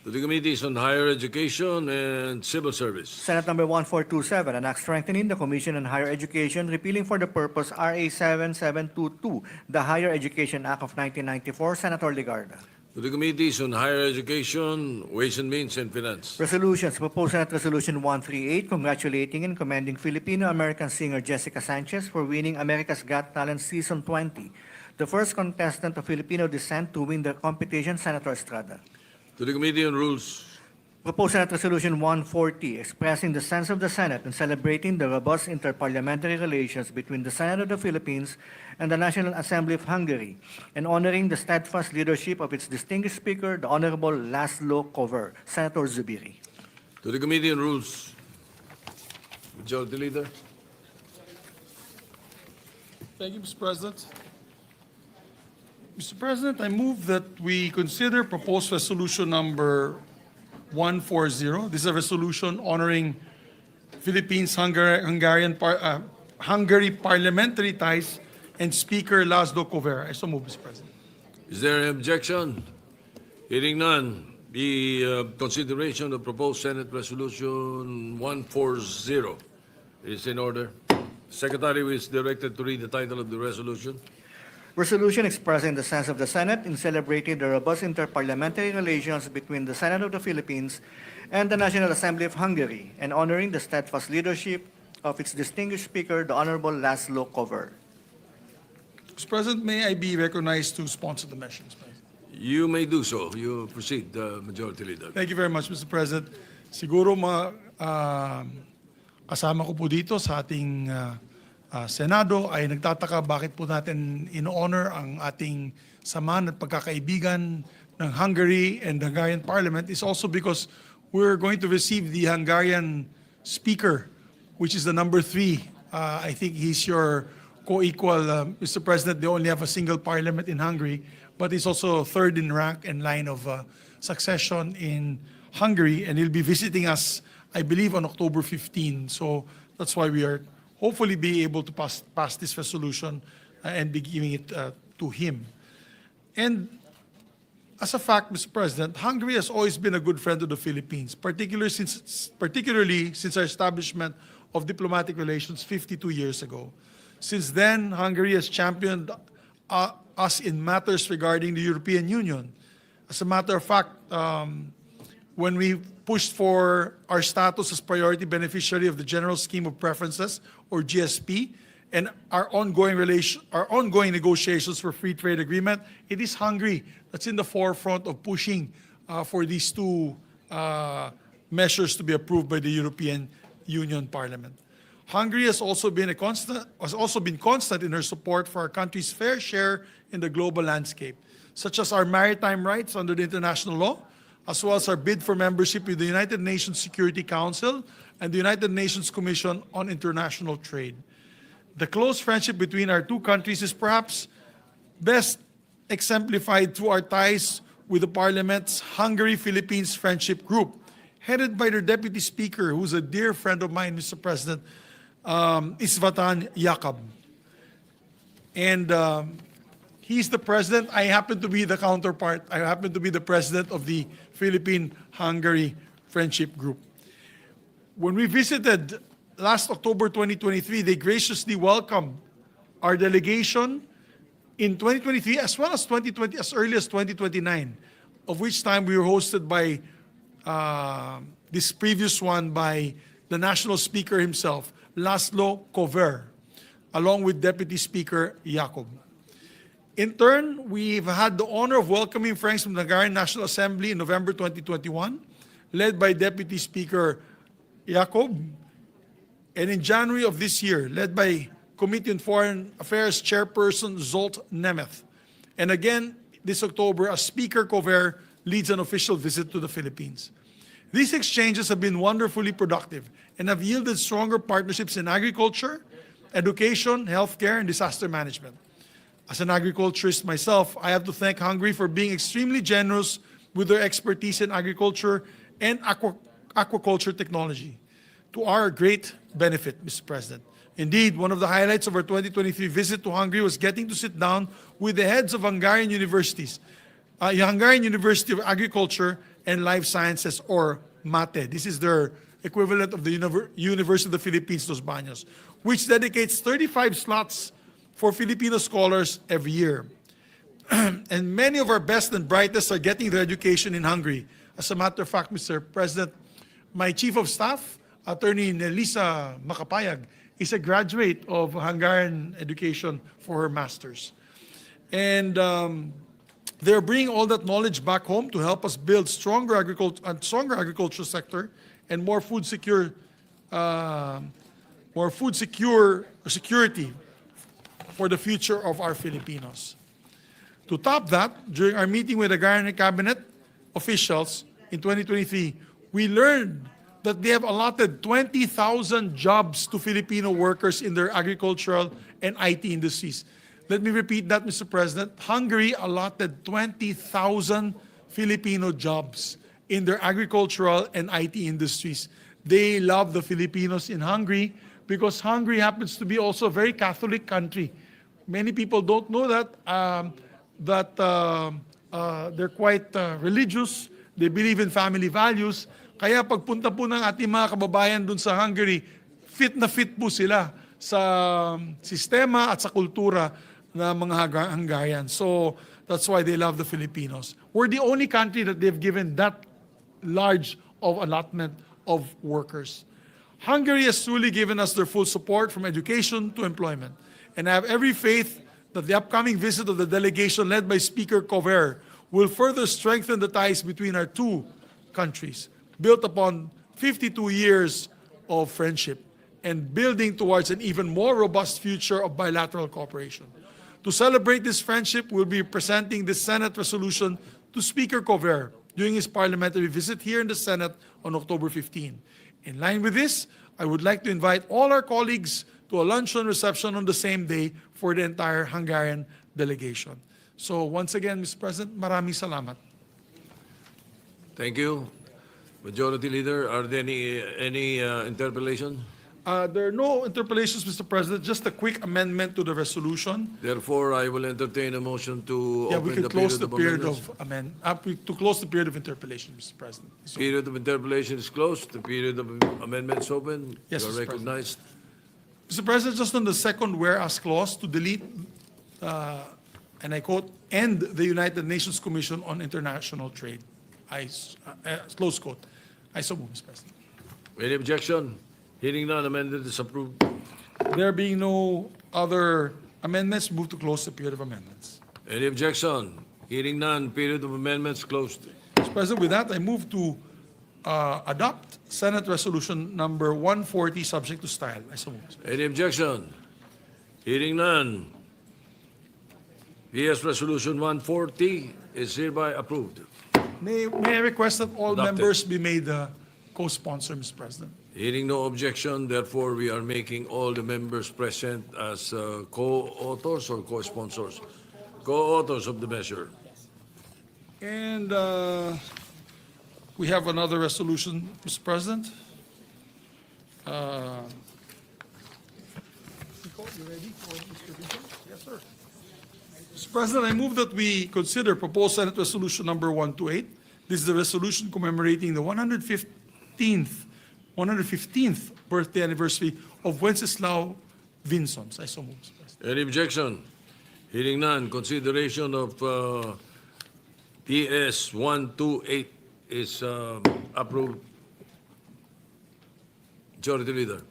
To the Committees on Higher Education and Civil Service. Senate Number 1427, an act strengthening the Commission on Higher Education, repealing for the purpose RA 7722, the Higher Education Act of 1994, Senator Legarda. To the Committees on Higher Education, Ways and Means and Finance. Resolutions, proposed Senate Resolution 138, congratulating and commending Filipino-American singer Jessica Sanchez for winning America's Got Talent Season 20, the first contestant of Filipino descent to win the competition, Senator Estrada. To the Committee on Rules. Proposed Senate Resolution 140, expressing the sense of the Senate and celebrating the robust interparliamentary relations between the Senate of the Philippines and the National Assembly of Hungary, and honoring the steadfast leadership of its distinguished Speaker, the Honorable Laszlo Kover, Senator Zubiri. To the Committee on Rules. Majority Leader. Thank you, Mr. President. Mr. President, I move that we consider proposed resolution number 140. This is a resolution honoring Hungary parliamentary ties and Speaker Laszlo Kover. I so move, Mr. President. Is there an objection? Hearing none, the consideration of proposed Senate Resolution 140 is in order. Secretary is directed to read the title of the resolution. Resolution expressing the sense of the Senate in celebrating the robust interparliamentary relations between the Senate of the Philippines and the National Assembly of Hungary, and honoring the steadfast leadership of its distinguished Speaker, the Honorable Laszlo Kover. Mr. President, may I be recognized to sponsor the motion? You may do so. You proceed, Majority Leader. Thank you very much, Mr. President. Siguro kasama ko po dito sa ating Senado ay nagtataka bakit po natin in-honor ang ating samahan at pagkakaibigan ng Hungary and the Hungarian Parliament is also because we're going to receive the Hungarian Speaker, which is the number 3. I think he's your co-equal, Mr. President. They only have a single parliament in Hungary, but he's also third in rank and line of succession in Hungary, and he'll be visiting us, I believe, on October 15. So that's why we are hopefully be able to pass this resolution and be giving it to him. And as a fact, Mr. President, Hungary has always been a good friend of the Philippines, particularly since our establishment of diplomatic relations 52 years ago. Since then, Hungary has championed us in matters regarding the European Union. As a matter of fact, when we pushed for our status as priority beneficiary of the General Scheme of Preferences, or GSP, and our ongoing negotiations for free trade agreement, it is Hungary that's in the forefront of pushing for these two measures to be approved by the European Union Parliament. Hungary has also been constant in her support for our country's fair share in the global landscape, such as our maritime rights under the international law, as well as our bid for membership with the United Nations Security Council and the United Nations Commission on International Trade. The close friendship between our two countries is perhaps best exemplified through our ties with the Parliament's Hungary-Philippines Friendship Group, headed by their Deputy Speaker, who's a dear friend of mine, Mr. President, István Jakab. And he's the president. I happen to be the counterpart. I happen to be the president of the Philippine-Hungary Friendship Group. When we visited last October 2023, they graciously welcomed our delegation in 2023 as well as 2020, as early as 2029, of which time we were hosted by this previous one by the national speaker himself, Laszlo Kover, along with Deputy Speaker Jakub. In turn, we've had the honor of welcoming friends from the Hungarian National Assembly in November 2021, led by Deputy Speaker Jakub, and in January of this year, led by Committee on Foreign Affairs Chairperson Zsolt Nemeth. And again, this October, as Speaker Kover leads an official visit to the Philippines. These exchanges have been wonderfully productive and have yielded stronger partnerships in agriculture, education, healthcare, and disaster management. As an agriculturist myself, I have to thank Hungary for being extremely generous with their expertise in agriculture and aquaculture technology, to our great benefit, Mr. President. Indeed, one of the highlights of our 2023 visit to Hungary was getting to sit down with the heads of Hungarian universities, Hungarian University of Agriculture and Life Sciences, or MATE. This is their equivalent of the University of the Philippines, Los Baños, which dedicates 35 slots for Filipino scholars every year. And many of our best and brightest are getting their education in Hungary. As a matter of fact, Mr. President, my Chief of Staff, Attorney Nelisa Makapayag, is a graduate of Hungarian education for her master's. And they're bringing all that knowledge back home to help us build stronger agricultural sector and more food security for the future of our Filipinos. To top that, during our meeting with the Hungarian cabinet officials in 2023, we learned that they have allotted 20,000 jobs to Filipino workers in their agricultural and IT industries. Let me repeat that, Mr. President. Hungary allotted 20,000 Filipino jobs in their agricultural and IT industries. They love the Filipinos in Hungary because Hungary happens to be also a very Catholic country. Many people don't know that, they're quite religious. They believe in family values. Kaya pagpunta po ng ating mga kababayan dun sa Hungary, fit na fit po sila sa sistema at sa kultura ng mga Hungarians. So that's why they love the Filipinos. We're the only country that they've given that large of allotment of workers. Hungary has truly given us their full support from education to employment. And I have every faith that the upcoming visit of the delegation led by Speaker Kover will further strengthen the ties between our two countries, built upon 52 years of friendship and building towards an even more robust future of bilateral cooperation. To celebrate this friendship, we'll be presenting the Senate resolution to Speaker Cover during his parliamentary visit here in the Senate on October 15. In line with this, I would like to invite all our colleagues to a luncheon reception on the same day for the entire Hungarian delegation. So once again, Mr. President, maraming salamat. Thank you. Majority Leader, are there any interpellation? There are no interpellations, Mr. President, just a quick amendment to the resolution. Therefore, I will entertain a motion to Yeah, we open can the close period the of period amendments. to close the period of interpellation, Mr. President. So, Period of interpellation is closed. The period of amendments open. Yes, You are Mr. President. recognized. Mr. President, just on the second whereas clause to delete, and I quote, "and the United Nations Commission on International Trade." Close quote. I so move, Mr. President. Any objection? Hearing none, amended is approved. There being no other amendments, move to close the period of amendments. Any objection? Hearing none, period of amendments closed. Mr. President, with that, I move to adopt Senate Resolution number 140, subject to style. I so move, Mr. President. Any objection? Hearing none. PS Resolution 140 is hereby approved. May I request that all Adopted. members be made co-sponsor, Mr. President? Hearing no objection, therefore we are making all the members present as co-authors or co-sponsors. Co-authors of the measure. And we have another resolution, Mr. President. You ready for Mr. Vincent? Yes, sir. Mr. President, I move that we consider proposed Senate Resolution number 128. This is the resolution commemorating the 115th birthday anniversary of Wenceslao Vinsons. I so move, Mr. President. Any objection? Hearing none, consideration of PS 128 is approved. Majority Leader.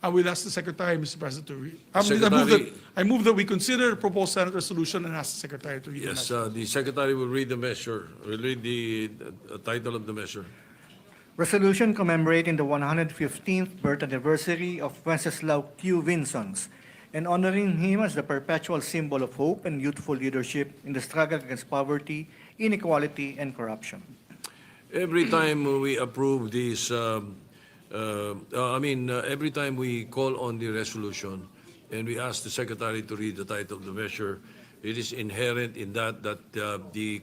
I will ask the Secretary, Mr. President, to read. Secretary- I move that we consider the proposed Senate resolution and ask the Secretary to read. the Yes, measure. the Secretary will read the measure, will read the title of the measure. Resolution commemorating the 115th birth anniversary of Wenceslao Q. Vinsons and honoring him as the perpetual symbol of hope and youthful leadership in the struggle against poverty, inequality, and corruption. Every time we approve this, every time we call on the resolution and we ask the Secretary to read the title of the measure, it is inherent in that the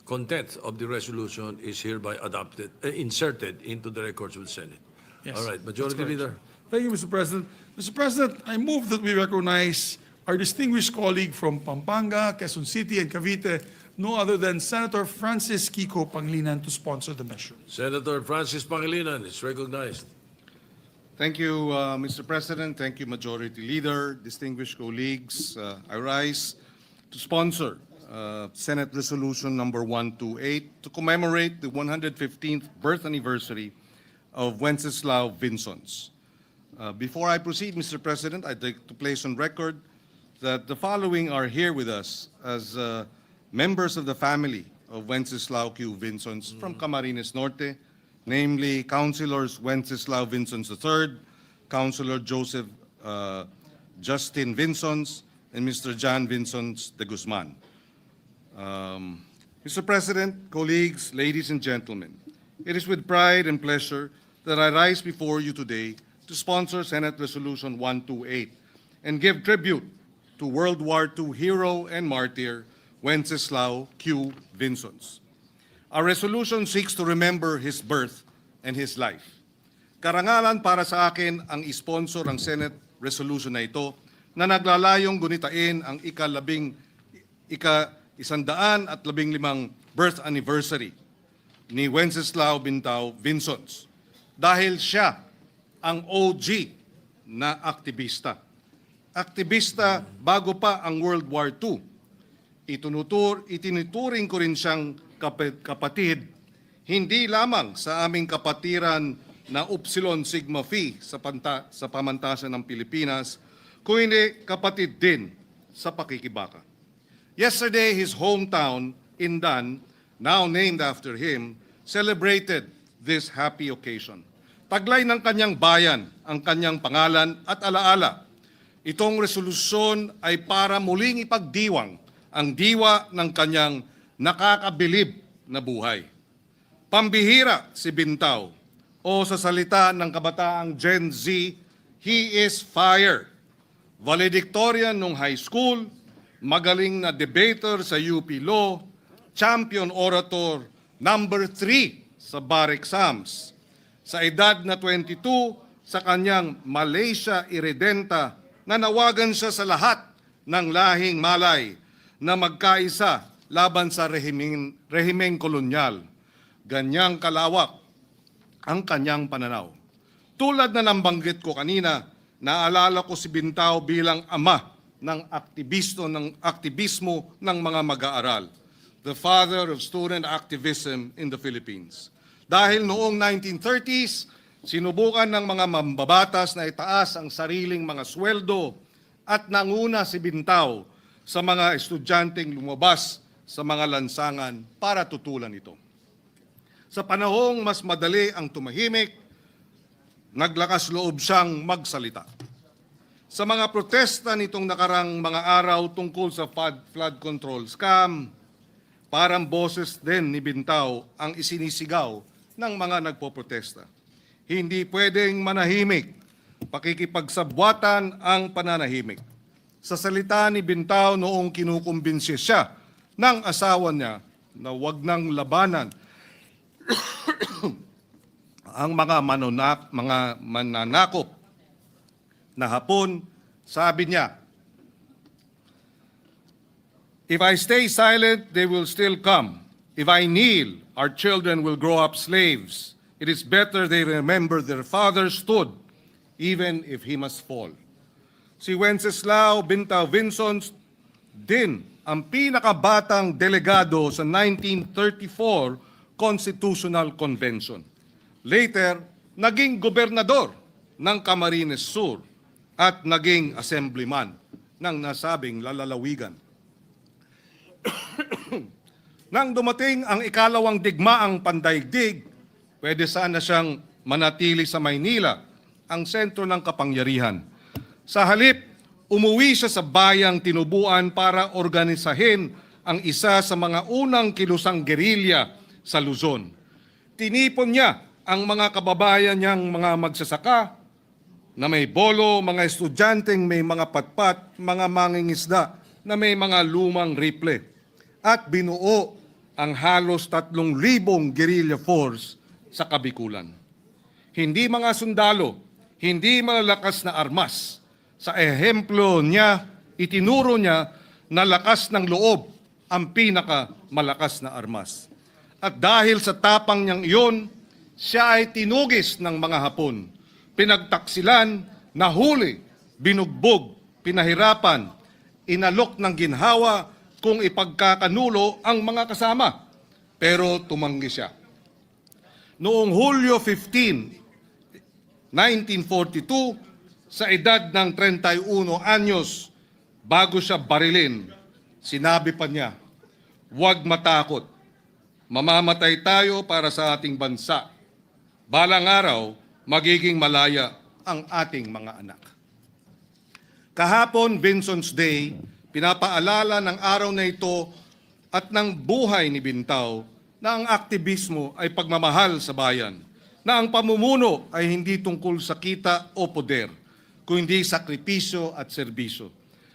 content of the resolution is hereby adopted, inserted into the records of the Senate. Yes, All right, that's Majority correct. Leader. Thank you, Mr. President. Mr. President, I move that we recognize our distinguished colleague from Pampanga, Quezon City, and Cavite, no other than Senator Francis Kiko Pangilinan, to sponsor the measure. Senator Francis Pangilinan is recognized. Thank you, Mr. President. Thank you, Majority Leader, distinguished colleagues. I rise to sponsor Senate Resolution number 128 to commemorate the 115th birth anniversary of Wenceslao Vinsons. Before I proceed, Mr. President, I'd like to place on record that the following are here with us as members of the family of Wenceslao Q. Vinsons from Camarines Norte, namely Councilors Wenceslao Vinsons III, Councilor Joseph Justin Vinsons, and Mr. John Vinsons de Guzman. Mr. President, colleagues, ladies and gentlemen, it is with pride and pleasure that I rise before you today to sponsor Senate Resolution 128 and give tribute to World War II hero and martyr Wenceslao Q. Vinsons. Our resolution seeks to remember his birth and his life. Karangalan para sa akin ang isponsor ang Senate resolution na ito na naglalayong gunitain ang ika-115 birth anniversary ni Wenceslao Bintao Vinsons dahil siya ang OG na aktivista. Aktivista bago pa ang World War II. Itinuturing ko rin siyang kapatid, hindi lamang sa aming kapatiran na Upsilon Sigma Phi sa pamantasan ng Pilipinas, kundi kapatid din sa pakikibaka. Yesterday, his hometown, Indan, now named after him, celebrated this happy occasion. Taglay ng kanyang bayan ang kanyang pangalan at alaala. Itong resolusyon ay para muling ipagdiwang ang diwa ng kanyang nakakabilib na buhay. Pambihira si Bintaw, o sa salita ng kabataang Gen Z, he is fire. Valedictorian nung high school, magaling na debater sa UP Law, champion orator, number 3 sa bar exams. Sa edad na 22, sa kanyang Malaysia Irredenta, nanawagan siya sa lahat ng lahing Malay na magkaisa laban sa rehimeng kolonyal. Ganyang kalawak ang kanyang pananaw. Tulad na nabanggit ko kanina, naalala ko si Bintaw bilang ama ng aktivismo ng mga mag-aaral, the father of student activism in the Philippines. Dahil noong 1930s, sinubukan ng mga mambabatas na itaas ang sariling mga sweldo at nanguna si Bintaw sa mga estudyanteng lumabas sa mga lansangan para tutulan ito. Sa panahong mas madali ang tumahimik, naglakas loob siyang magsalita. Sa mga protesta nitong nakarang mga araw tungkol sa flood control scam, parang boses din ni Bintaw ang isinisigaw ng mga nagpoprotesta. Hindi pwedeng manahimik, pakikipagsabwatan ang pananahimik. Sa salita ni Bintaw noong kinukumbinsi siya ng asawa niya na wag nang labanan ang mga mananakop na Hapon, sabi niya, "If I stay silent, they will still come. If I kneel, our children will grow up slaves. It is better they remember their father stood, even if he must fall." Si Wenceslao Bintaw Vincent din ang pinakabatang delegado sa 1934 Constitutional Convention. Later, naging gobernador ng Camarines Sur at naging assemblyman ng nasabing lalawigan. Nang dumating ang ikalawang digmaang pandaigdig, pwede sana siyang manatili sa Maynila, ang sentro ng kapangyarihan. Sa halip, umuwi siya sa bayang tinubuan para organisahin ang isa sa mga unang kilusang gerilya sa Luzon. Tinipon niya ang mga kababayan niyang mga magsasaka na may bolo, mga estudyanteng may mga patpat, mga mangingisda na may mga lumang rifle, at binuo ang halos 3,000 guerrilla force sa Kabikulan. Hindi mga sundalo, hindi malalakas na armas. Sa ehemplo niya, itinuro niya na lakas ng loob ang pinakamalakas na armas. At dahil sa tapang niyang iyon, siya ay tinugis ng mga Hapon, pinagtaksilan, nahuli, binugbog, pinahirapan, inalok ng ginhawa kung ipagkakanulo ang mga kasama. Pero tumanggi siya. Noong Hulyo 15, 1942, sa edad ng 31 anyos, bago siya barilin, sinabi pa niya, "Huwag matakot. Mamamatay tayo para sa ating bansa. Balang araw, magiging malaya ang ating mga anak." Kahapon, Vincent's Day, pinapaalala ng araw na ito at ng buhay ni Bintaw na ang aktivismo ay pagmamahal sa bayan, na ang pamumuno ay hindi tungkol sa kita o poder, kundi sakripisyo at serbisyo,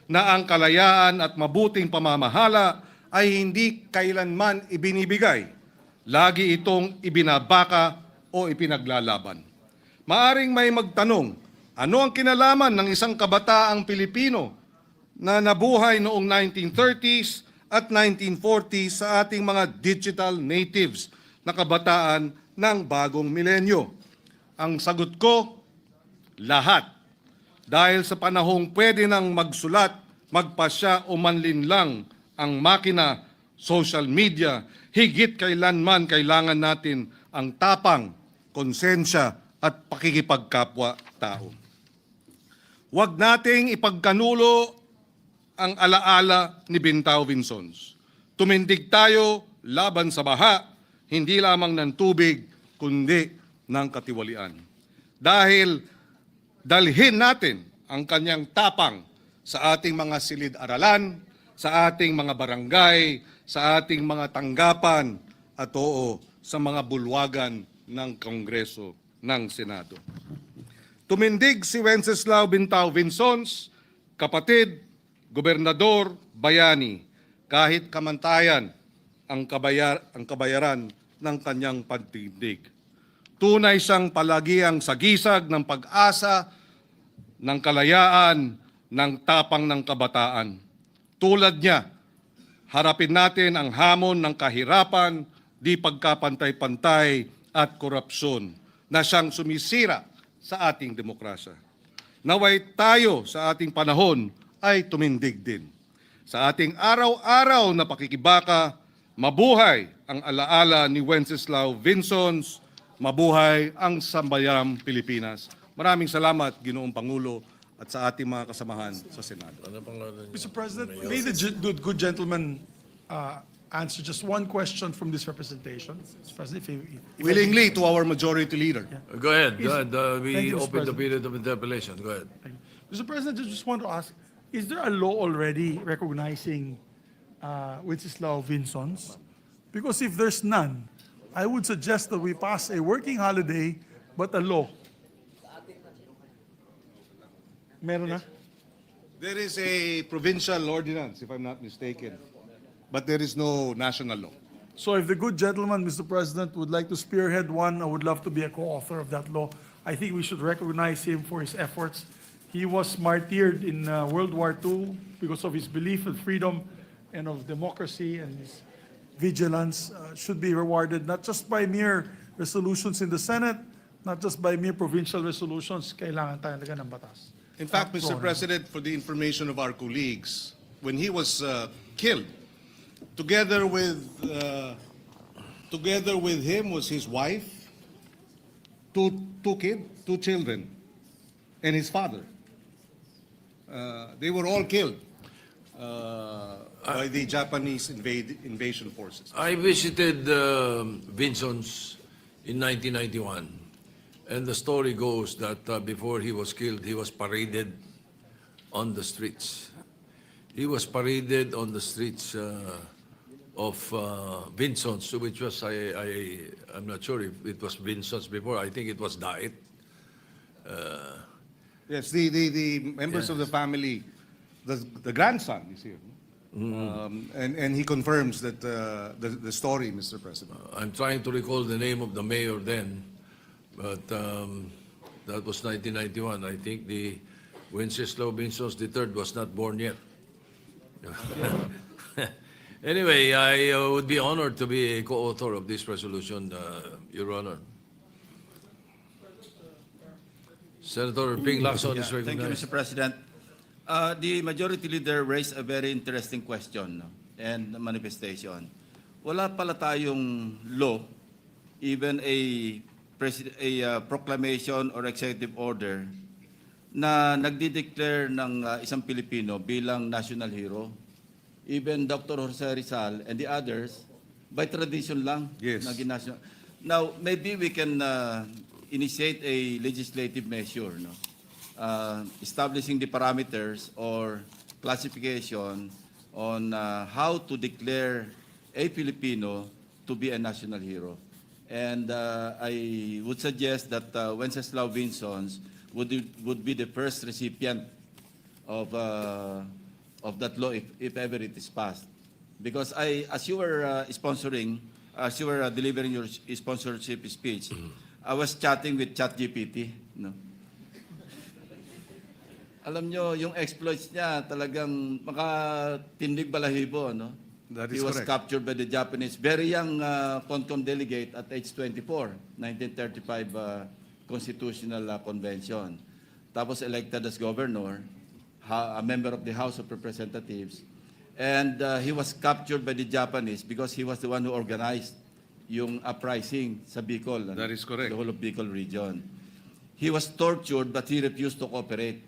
na ang kalayaan at mabuting pamamahala ay hindi kailanman ibinibigay, lagi itong ibinabaka o ipinaglalaban. Maaring may magtanong, ano ang kinalaman ng isang kabataang Pilipino na nabuhay noong 1930s at 1940s sa ating mga digital natives na kabataan ng bagong milenyo? Ang sagot ko, lahat. Dahil sa panahong pwede nang magsulat, magpasya o manlinlang ang makina, social media, higit kailanman kailangan natin ang tapang, konsensya at pakikipagkapwa-tao. Huwag nating ipagkanulo ang alaala ni Bintao Vinsons. Tumindig tayo laban sa baha, hindi lamang ng tubig, kundi ng katiwalian. Dahil dalhin natin ang kanyang tapang sa ating mga silid-aralan, sa ating mga barangay, sa ating mga tanggapan, at oo, sa mga bulwagan ng Kongreso ng Senado. Tumindig si Wenceslao Bintao Vinsons, kapatid, gobernador, bayani, kahit kamantayan ang kabayaran ng kanyang pagtindig. Tunay siyang palagiang sagisag ng pag-asa, ng kalayaan, ng tapang ng kabataan. Tulad niya, harapin natin ang hamon ng kahirapan, di pagkapantay-pantay at korupsyon na siyang sumisira sa ating demokrasya. Naway tayo sa ating panahon ay tumindig din. Sa ating araw-araw na pakikibaka, mabuhay ang alaala ni Wenceslao Vinsons, mabuhay ang sambayang Pilipinas. Maraming salamat, Ginoong Pangulo, at sa ating mga kasamahan sa Senado. Mr. President, may the good gentleman answer just one question from this representation? Mr. President, if Willingly to our majority leader. Go ahead. Is- Go ahead. Thank We you, Mr. open the President. period of interpellation. Go ahead. Mr. President, I just want to ask, is there a law already recognizing Wenceslao Vinsons? Because if there's none, I would suggest that we pass a working holiday, but a law. Meron na? There is a provincial ordinance, if I'm not mistaken, but there is no national law. So if the good gentleman, Mr. President, would like to spearhead one, I would love to be a co-author of that law. I think we should recognize him for his efforts. He was martyred in World War II because of his belief in freedom and of democracy, and his vigilance should be rewarded not just by mere resolutions in the Senate, not just by mere provincial resolutions. Kailangan tayo talaga ng batas. In fact, Mr. President, for the information of our colleagues, when he was killed, together with him was his wife, two children, and his father. They were all killed by the Japanese invasion forces. I visited Vinsons in 1991, and the story goes that before he was killed, he was paraded on the streets. He was paraded on the streets of Vinsons, which was, I'm not sure if it was Vinsons before. I think it was Daet. Yes, the members of the family, the grandson is here. And he confirms that the story, Mr. President. I'm trying to recall the name of the mayor then, but that was 1991. I think the Wenceslao Vinsons III was not born yet. Anyway, I would be honored to be a co-author of this resolution, Your Honor. Senator Ping Lacson is Thank you, recognized. Mr. President. The majority leader raised a very interesting question, no, and manifestation. Wala pala tayong law, even a proclamation or executive order na nagdi-declare ng isang Pilipino bilang national hero. Even Dr. Jose Rizal and the others, by tradition lang. Yes. Naging national. Now, maybe we can initiate a legislative measure, no? Establishing the parameters or classification on how to declare a Filipino to be a national hero. And I would suggest that Wenceslao Vinsons would be the first recipient of that law if ever it is passed. Because as you were as you were delivering your sponsorship speech, I was chatting with ChatGPT, no? Alam nyo, yung exploits niya talagang makatindig balahibo, no? That He is was correct. captured by the Japanese, very young CONCOM delegate at age 24, 1935 Constitutional Convention. Tapos elected as governor, a member of the House of Representatives. And he was captured by the Japanese because he was the one who organized yung uprising sa Bicol. That is correct. The whole of Bicol region. He was tortured but he refused to cooperate.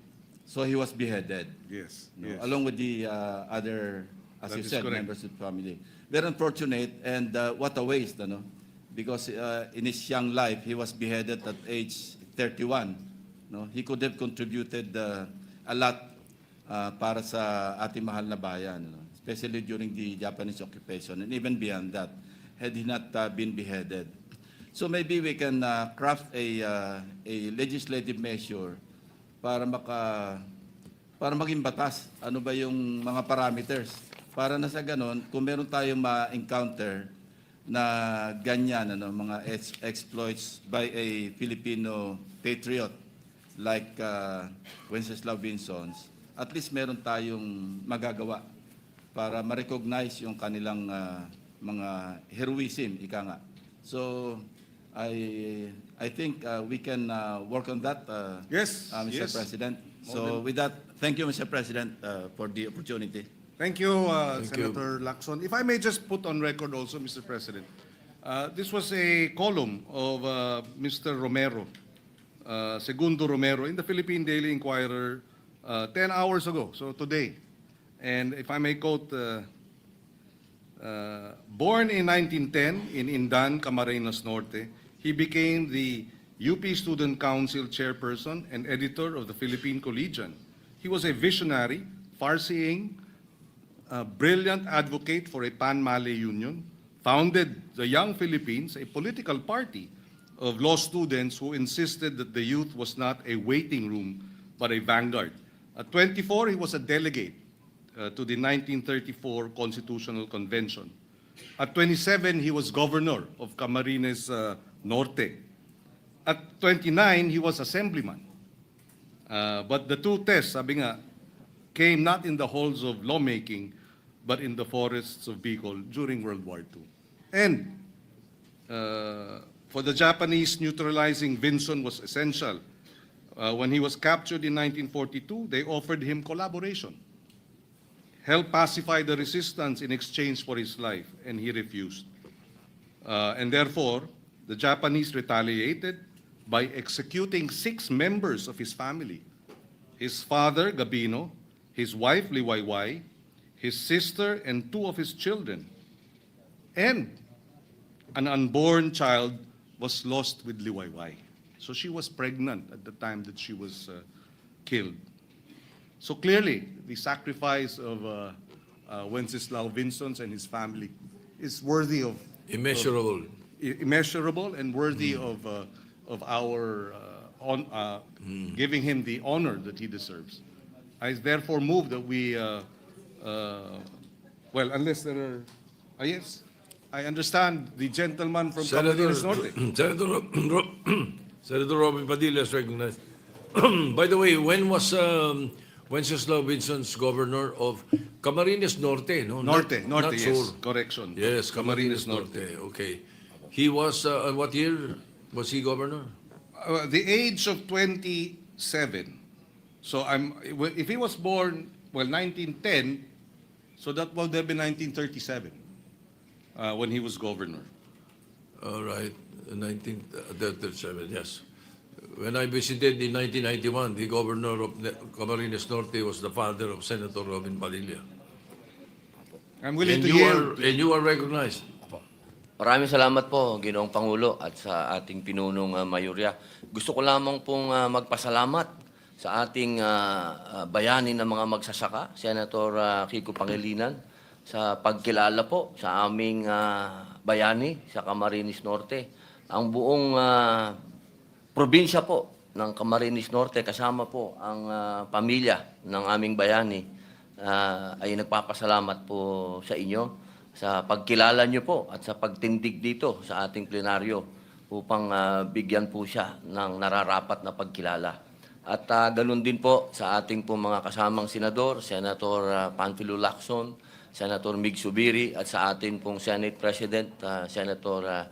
So he was beheaded. Yes, No, yes. along with the other, as That you is said, correct. members of the family. Very unfortunate, and what a waste, ano? Because in his young life, he was beheaded at age 31. No? He could have contributed a lot para sa ating mahal na bayan, no? Especially during the Japanese occupation, and even beyond that, had he not been beheaded. So maybe we can craft a legislative measure para para maging batas. Ano ba yung mga parameters? Para na sa ganon, kung meron tayong ma-encounter na ganyan, ano, mga exploits by a Filipino patriot like Wenceslao Vinsons, at least meron tayong magagawa para ma-recognize yung kanilang mga heroism, ika nga. So, I think we can work on that, Yes, Mr. yes. President. So with that, thank you, Mr. President, for the opportunity. Thank you, Thank you. Senator Lacson. If I may just put on record also, Mr. President, this was a column of Mr. Romero, Segundo Romero, in the Philippine Daily Inquirer 10 hours ago, so today. And if I may quote, born in 1910 in Indan, Camarines Norte, he became the UP Student Council chairperson and editor of the Philippine Collegian. He was a visionary, far-seeing, brilliant advocate for a pan-Malay union, founded the Young Philippines, a political party of law students who insisted that the youth was not a waiting room, but a vanguard. At 24, he was a delegate to the 1934 Constitutional Convention. At 27, he was governor of Camarines Norte. At 29, he was assemblyman. But the two tests, sabi nga, came not in the halls of lawmaking, but in the forests of Bicol during World War II. And for the Japanese, neutralizing Vinson was essential. When he was captured in 1942, they offered him collaboration, help pacify the resistance in exchange for his life, and he refused. And therefore, the Japanese retaliated by executing 6 members of his family: his father, Gabino, his wife, Liwayway, his sister, and 2 of his children. And an unborn child was lost with Liwayway. So she was pregnant at the time that she was killed. So clearly, the sacrifice of Wenceslao Vinsons and his family is worthy of Immeasurable. immeasurable and worthy of our giving him the honor that he deserves. I therefore move that we, well, unless there are, yes, I understand the gentleman from Camarines Norte. Senator Robin Padilla is recognized. By the way, when was Wenceslao Vinson's governor of Camarines Norte? No, Norte, not yes, Sur. correction. Yes, Camarines Norte. Okay. He was, what year was he governor? The age of 27. So if he was born, well, 1910, so that would have been 1937 when he was governor. All right, 1937, yes. When I visited in 1991, the governor of Camarines Norte was the father of Senator Robin Padilla. I'm willing And to you yield. you are recognized. Maraming salamat po, Ginoong Pangulo, at sa ating pinunong mayorya. Gusto ko lamang pong magpasalamat sa ating bayani ng mga magsasaka, Senator Kiko Pangilinan, sa pagkilala po sa aming bayani sa Camarines Norte. Ang buong probinsya po ng Camarines Norte, kasama po ang pamilya ng aming bayani, ay nagpapasalamat po sa inyo sa pagkilala niyo po at sa pagtindig dito sa ating plenaryo upang bigyan po siya ng nararapat na pagkilala. At ganun din po sa ating po mga kasamang senador, Senator Panfilo Lacson, Senator Mig Subiri, at sa ating pong Senate President, Senator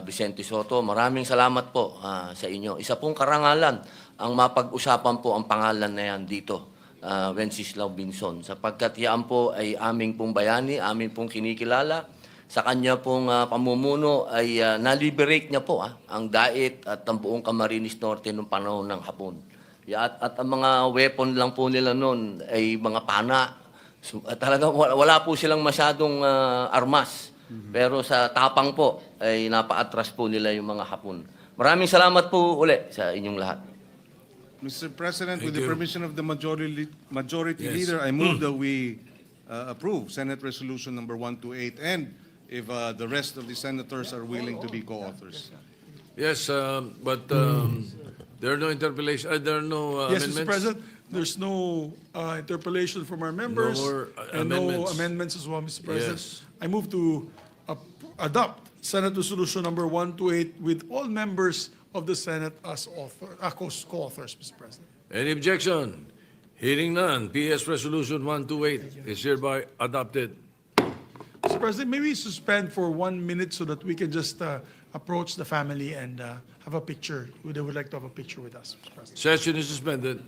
Vicente Soto. Maraming salamat po sa inyo. Isa pong karangalan ang mapag-usapan po ang pangalan na yan dito, Wenceslao Vinson, sapagkat yan po ay aming pong bayani, aming pong kinikilala. Sa kanya pong pamumuno ay naliberate niya po ang daet at ang buong Camarines Norte noong panahon ng Hapon. At ang mga weapon lang po nila noon ay mga pana. So, talagang wala po silang masyadong armas. Pero sa tapang po ay napaatras po nila yung mga Hapon. Maraming salamat po uli sa inyong lahat. Mr. President, with Thank the you. permission of the majority Yes. leader, I move that we approve Senate Resolution number 128, and if the rest of the senators are willing to be co-authors. Yes, but there are no interpellation, there are no Yes, amendments? Mr. President, there's no interpellation from our members. more, And no amendments. amendments as well, Mr. President. Yes. I move to adopt Senate Resolution number 128 with all members of the Senate as co-authors, Mr. President. Any objection? Hearing none, PS Resolution 128 is hereby adopted. Mr. President, may we suspend for 1 minute so that we can just approach the family and have a picture? They would like to have a picture with us, Mr. President. Session is suspended.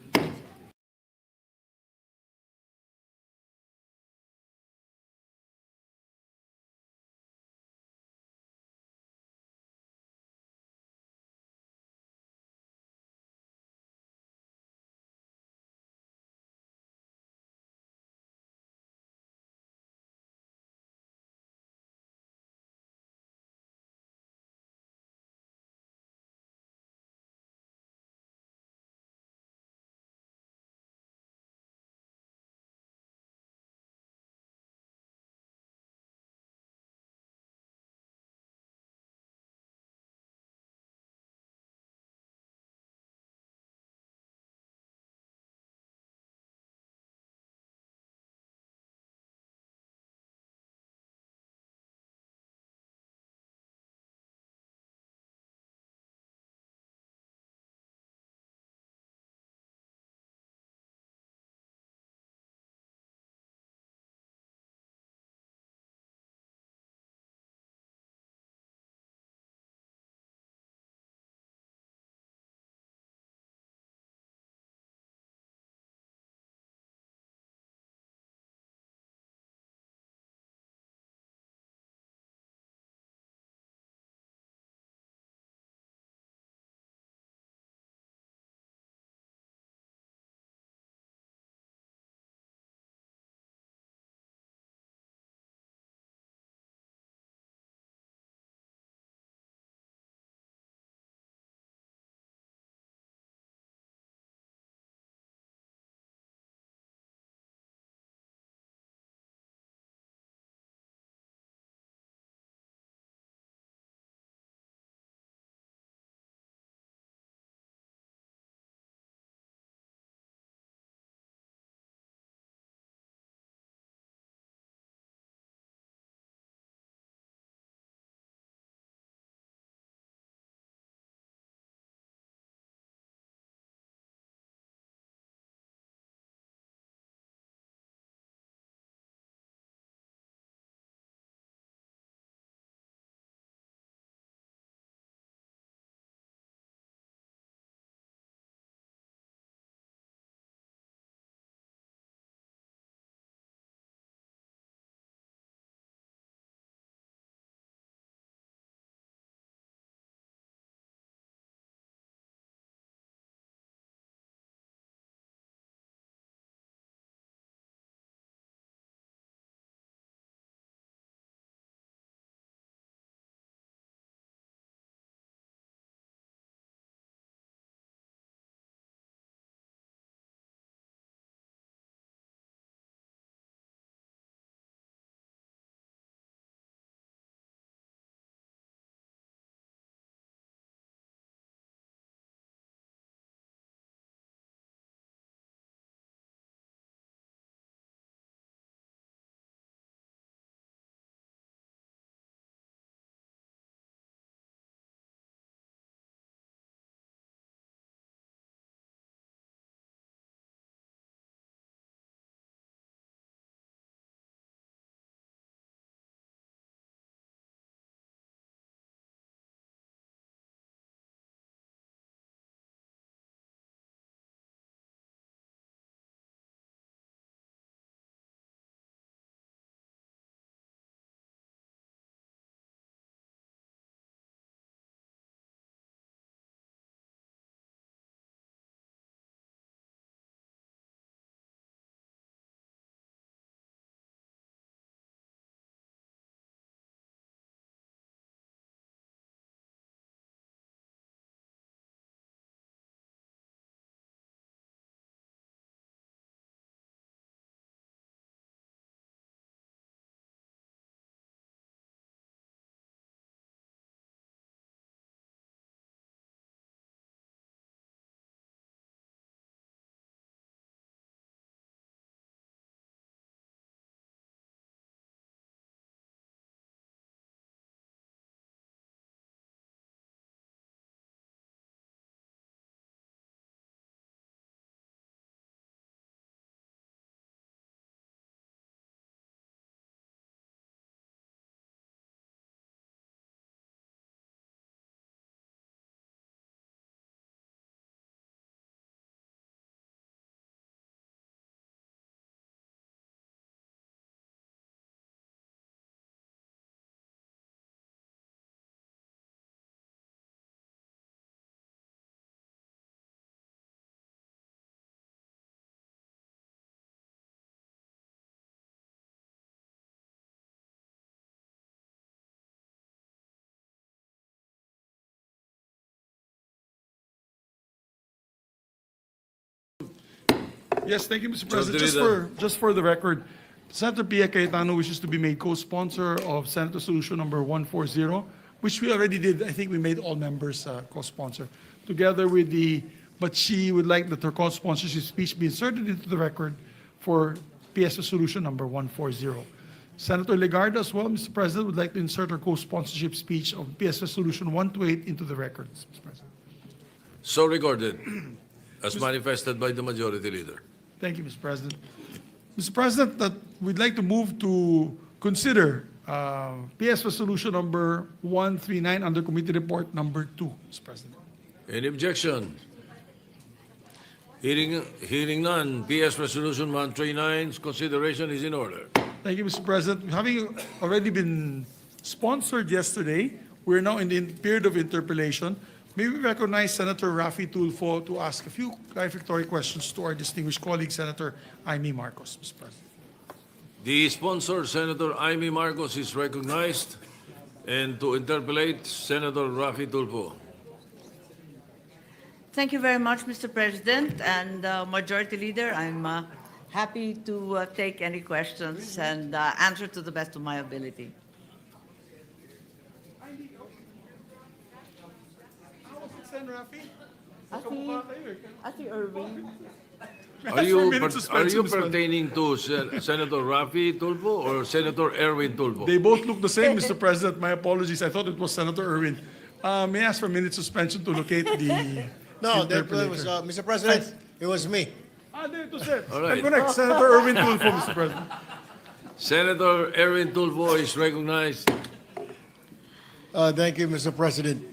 Yes, thank you, Mr. Majority President. Just for the record, Senator Pia Cayetano wishes to be made co-sponsor of Senate Resolution number 140, which we already did. I think we made all members co-sponsor, together with but she would like that her co-sponsorship speech be inserted into the record for PS Resolution number 140. Senator Legarda as well, Mr. President, would like to insert her co-sponsorship speech of PS Resolution 128 into the records, Mr. President. So recorded, as manifested by the Majority Leader. Thank you, Mr. President. Mr. President, that we'd like to move to consider PS Resolution number 139 under Committee Report number 2, Mr. President. Any objection? Hearing none, PS Resolution 139's consideration is in order. Thank you, Mr. President. Having already been sponsored yesterday, we're now in the period of interpellation. May we recognize Senator Raffy Tulfo to ask a few clarificatory questions to our distinguished colleague, Senator Amy Marcos, Mr. President. The sponsor, Senator Amy Marcos, is recognized. And to interpellate, Senator Raffy Tulfo. Thank you very much, Mr. President and Majority Leader. I'm happy to take any questions and answer to the best of my ability. Ate Irving. Are you pertaining to Senator Raffy Tulfo or Senator Erwin Tulfo? They both look the same, Mr. President. My apologies. I thought it was Senator Erwin. May I ask for a minute suspension to locate the No, that interpolator? was, Mr. President, it was me. There it was it. All right. And correct, Senator Erwin Tulfo, Mr. President. Senator Erwin Tulfo is recognized. Thank you, Mr. President.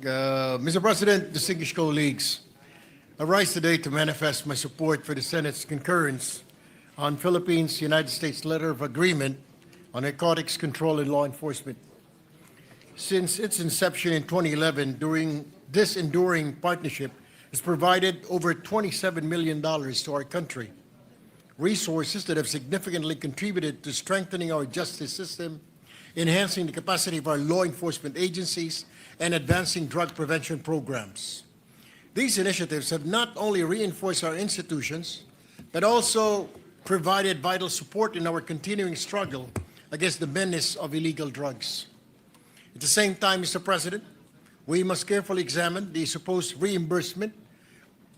Mr. President, distinguished colleagues, I rise today to manifest my support for the Senate's concurrence on Philippines-United States Letter of Agreement on Narcotics Control and Law Enforcement. Since its inception in 2011, this enduring partnership has provided over $27 million to our country, resources that have significantly contributed to strengthening our justice system, enhancing the capacity of our law enforcement agencies, and advancing drug prevention programs. These initiatives have not only reinforced our institutions, but also provided vital support in our continuing struggle against the menace of illegal drugs. At the same time, Mr. President, we must carefully examine the supposed reimbursement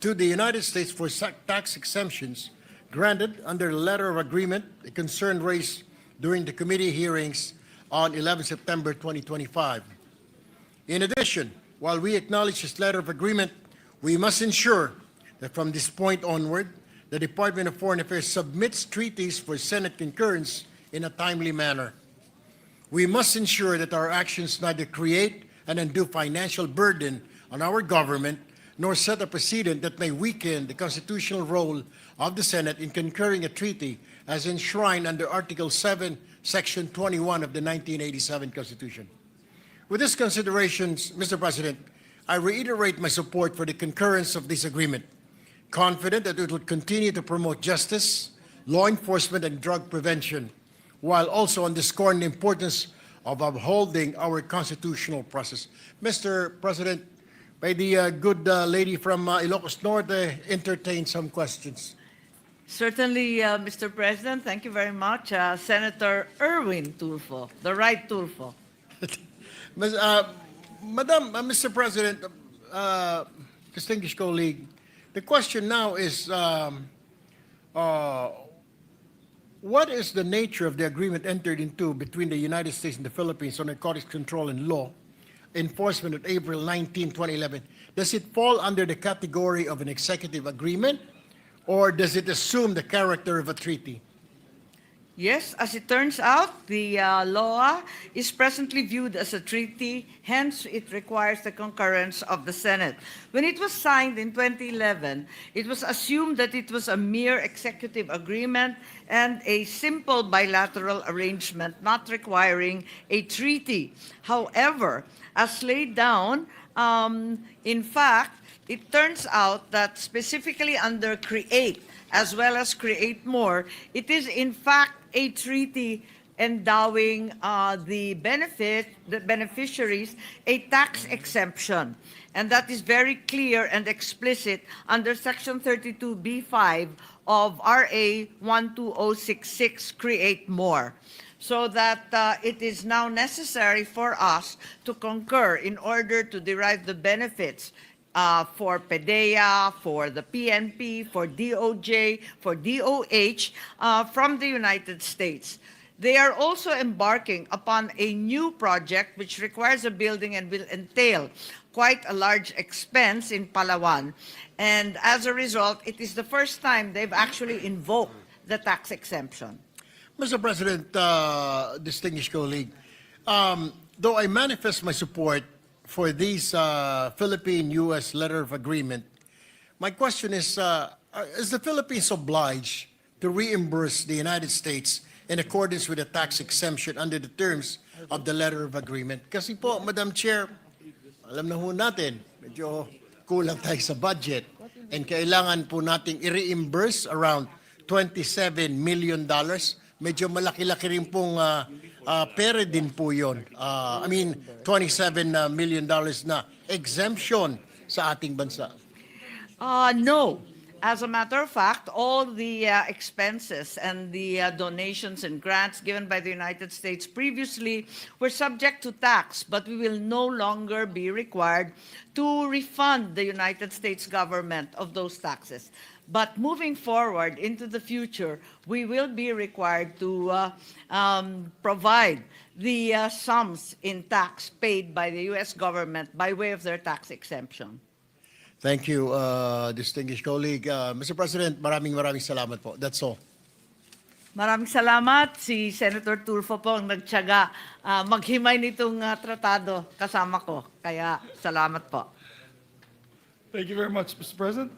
to the United States for tax exemptions granted under the letter of agreement, a concern raised during the committee hearings on 11 September 2025. In addition, while we acknowledge this letter of agreement, we must ensure that from this point onward, the Department of Foreign Affairs submits treaties for Senate concurrence in a timely manner. We must ensure that our actions neither create an undue financial burden on our government nor set a precedent that may weaken the constitutional role of the Senate in concurring a treaty as enshrined under Article 7, Section 21 of the 1987 Constitution. With these considerations, Mr. President, I reiterate my support for the concurrence of this agreement, confident that it will continue to promote justice, law enforcement, and drug prevention, while also underscoring the importance of upholding our constitutional process. Mr. President, may the good lady from Ilocos Norte entertain some questions. Certainly, Mr. President. Thank you very much. Senator Erwin Tulfo, the right Tulfo. Madam, Mr. President, distinguished colleague, the question now is, what is the nature of the agreement entered into between the United States and the Philippines on narcotics control and law enforcement on April 19, 2011? Does it fall under the category of an executive agreement, or does it assume the character of a treaty? Yes, as it turns out, the law is presently viewed as a treaty, hence it requires the concurrence of the Senate. When it was signed in 2011, it was assumed that it was a mere executive agreement and a simple bilateral arrangement not requiring a treaty. However, as laid down, in fact, it turns out that specifically under CREATE, as well as CREATE More, it is in fact a treaty endowing the beneficiaries a tax exemption. And that is very clear and explicit under Section 32B5 of RA 12066, Create More. So that it is now necessary for us to concur in order to derive the benefits for PDEA, for the PNP, for DOJ, for DOH from the United States. They are also embarking upon a new project which requires a building and will entail quite a large expense in Palawan. And as a result, it is the first time they've actually invoked the tax exemption. Mr. President, distinguished colleague, though I manifest my support for this Philippine-U.S. letter of agreement, my question is the Philippines obliged to reimburse the United States in accordance with the tax exemption under the terms of the letter of agreement? Kasi po, Madam Chair, alam na ho natin, medyo kulang tayo sa budget and kailangan po nating i-reimburse around $27 million. Medyo malaki-laki rin pong pera din po yun. I mean, $27 million na exemption sa ating bansa. No. As a matter of fact, all the expenses and the donations and grants given by the United States previously were subject to tax, but we will no longer be required to refund the United States government of those taxes. But moving forward into the future, we will be required to provide the sums in tax paid by the U.S. government by way of their tax exemption. Thank you, distinguished colleague. Mr. President, maraming salamat po. That's all. Maraming salamat. Si Senator Tulfo po ang nagtiyaga maghimay nitong tratado kasama ko. Kaya salamat po. Thank you very much, Mr. President.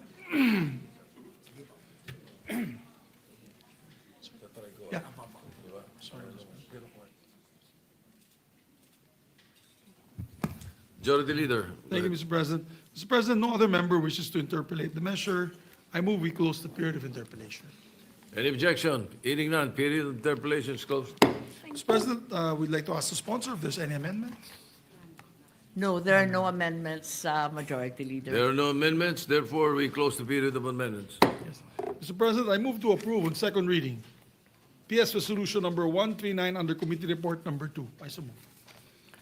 Yeah. Majority Leader. Thank you, Mr. President. Mr. President, no other member wishes to interpolate the measure. I move we close the period of interpolation. Any objection? Hearing none, period of interpolation is closed. Mr. President, we'd like to ask the sponsor if there's any amendments. No, there are no amendments, Majority Leader. There are no amendments, therefore we close the period of amendments. Yes. Mr. President, I move to approve on second reading PS Resolution number 139 under Committee Report number 2. I so move.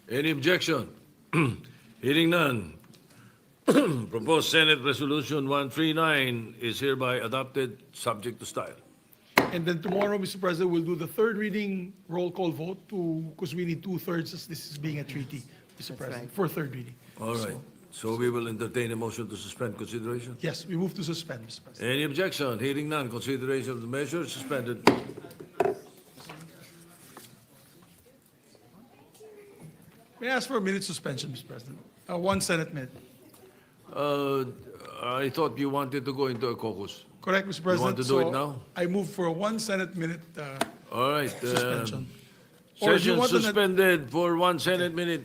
Any objection? Hearing none. Proposed Senate Resolution 139 is hereby adopted, subject to style. And then tomorrow, Mr. President, we'll do the third reading roll call vote because we need 2/3 as this is being a treaty, Mr. President, for third reading. All right. So we will entertain a motion to suspend consideration. Yes, we move to suspend, Mr. President. Any objection? Hearing none, consideration of the measure is suspended. May I ask for a minute suspension, Mr. President? 1 Senate minute. I thought you wanted to go into a caucus. Correct, Mr. President? want to do it So now? I move for a 1 Senate minute All right. suspension. Or do you Session want an- suspended for 1 Senate minute.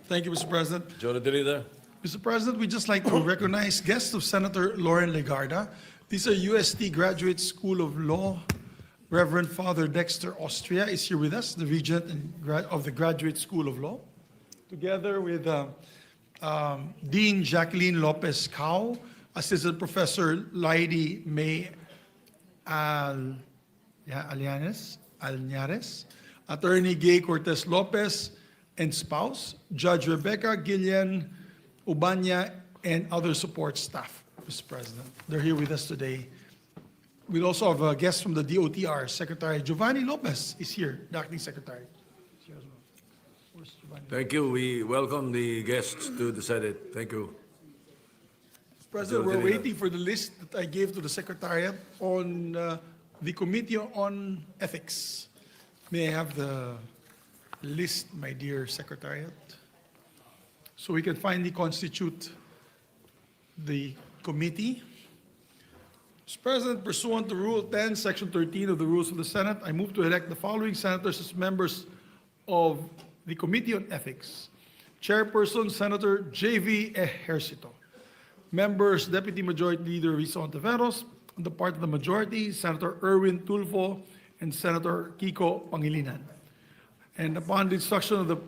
Thank you, Mr. President. Majority Leader. Mr. President, we'd just like to recognize guests of Senator Lauren Legarda. These are UST Graduate School of Law. Reverend Father Dexter Austria is here with us, the Regent of the Graduate School of Law, together with Dean Jacqueline Lopez Cao, Assistant Professor Lady May Alñares, Attorney Gay Cortez Lopez and spouse, Judge Rebecca Gillian Ubanya, and other support staff, Mr. President. They're here with us today. We also have a guest from the DOTR, Secretary Giovanni Lopez is here, the acting secretary. Where's Giovanni? Thank you. We welcome the guests to the Senate. Thank you. Mr. President, we're Majority Leader. waiting for the list that I gave to the Secretariat on the Committee on Ethics. May I have the list, my dear Secretariat? So we can finally constitute the committee. Mr. President, pursuant to Rule 10, Section 13 of the Rules of the Senate, I move to elect the following senators as members of the Committee on Ethics. Chairperson, Senator J.V. Ejercito. Members, Deputy Majority Leader Risa Ontiveros. On the part of the majority, Senator Erwin Tulfo and Senator Kiko Pangilinan. And upon the instruction of the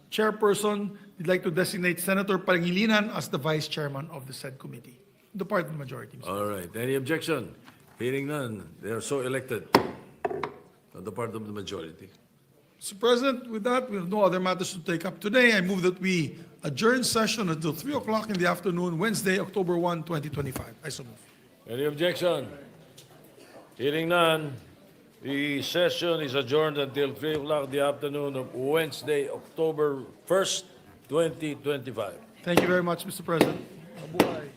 chairperson, we'd like to designate Senator Pangilinan as the vice chairman of the said committee. The part of the majority. Mr. All right. Any objection? Hearing none. They are so elected on the part of the majority. Mr. President, with that, we have no other matters to take up today. I move that we adjourn session until 3 o'clock in the afternoon, Wednesday, October 1, 2025. I so move. Any objection? Hearing none. The session is adjourned until 3 o'clock in the afternoon of Wednesday, October 1st, 2025. Thank you very much, Mr. President. Mabuhay.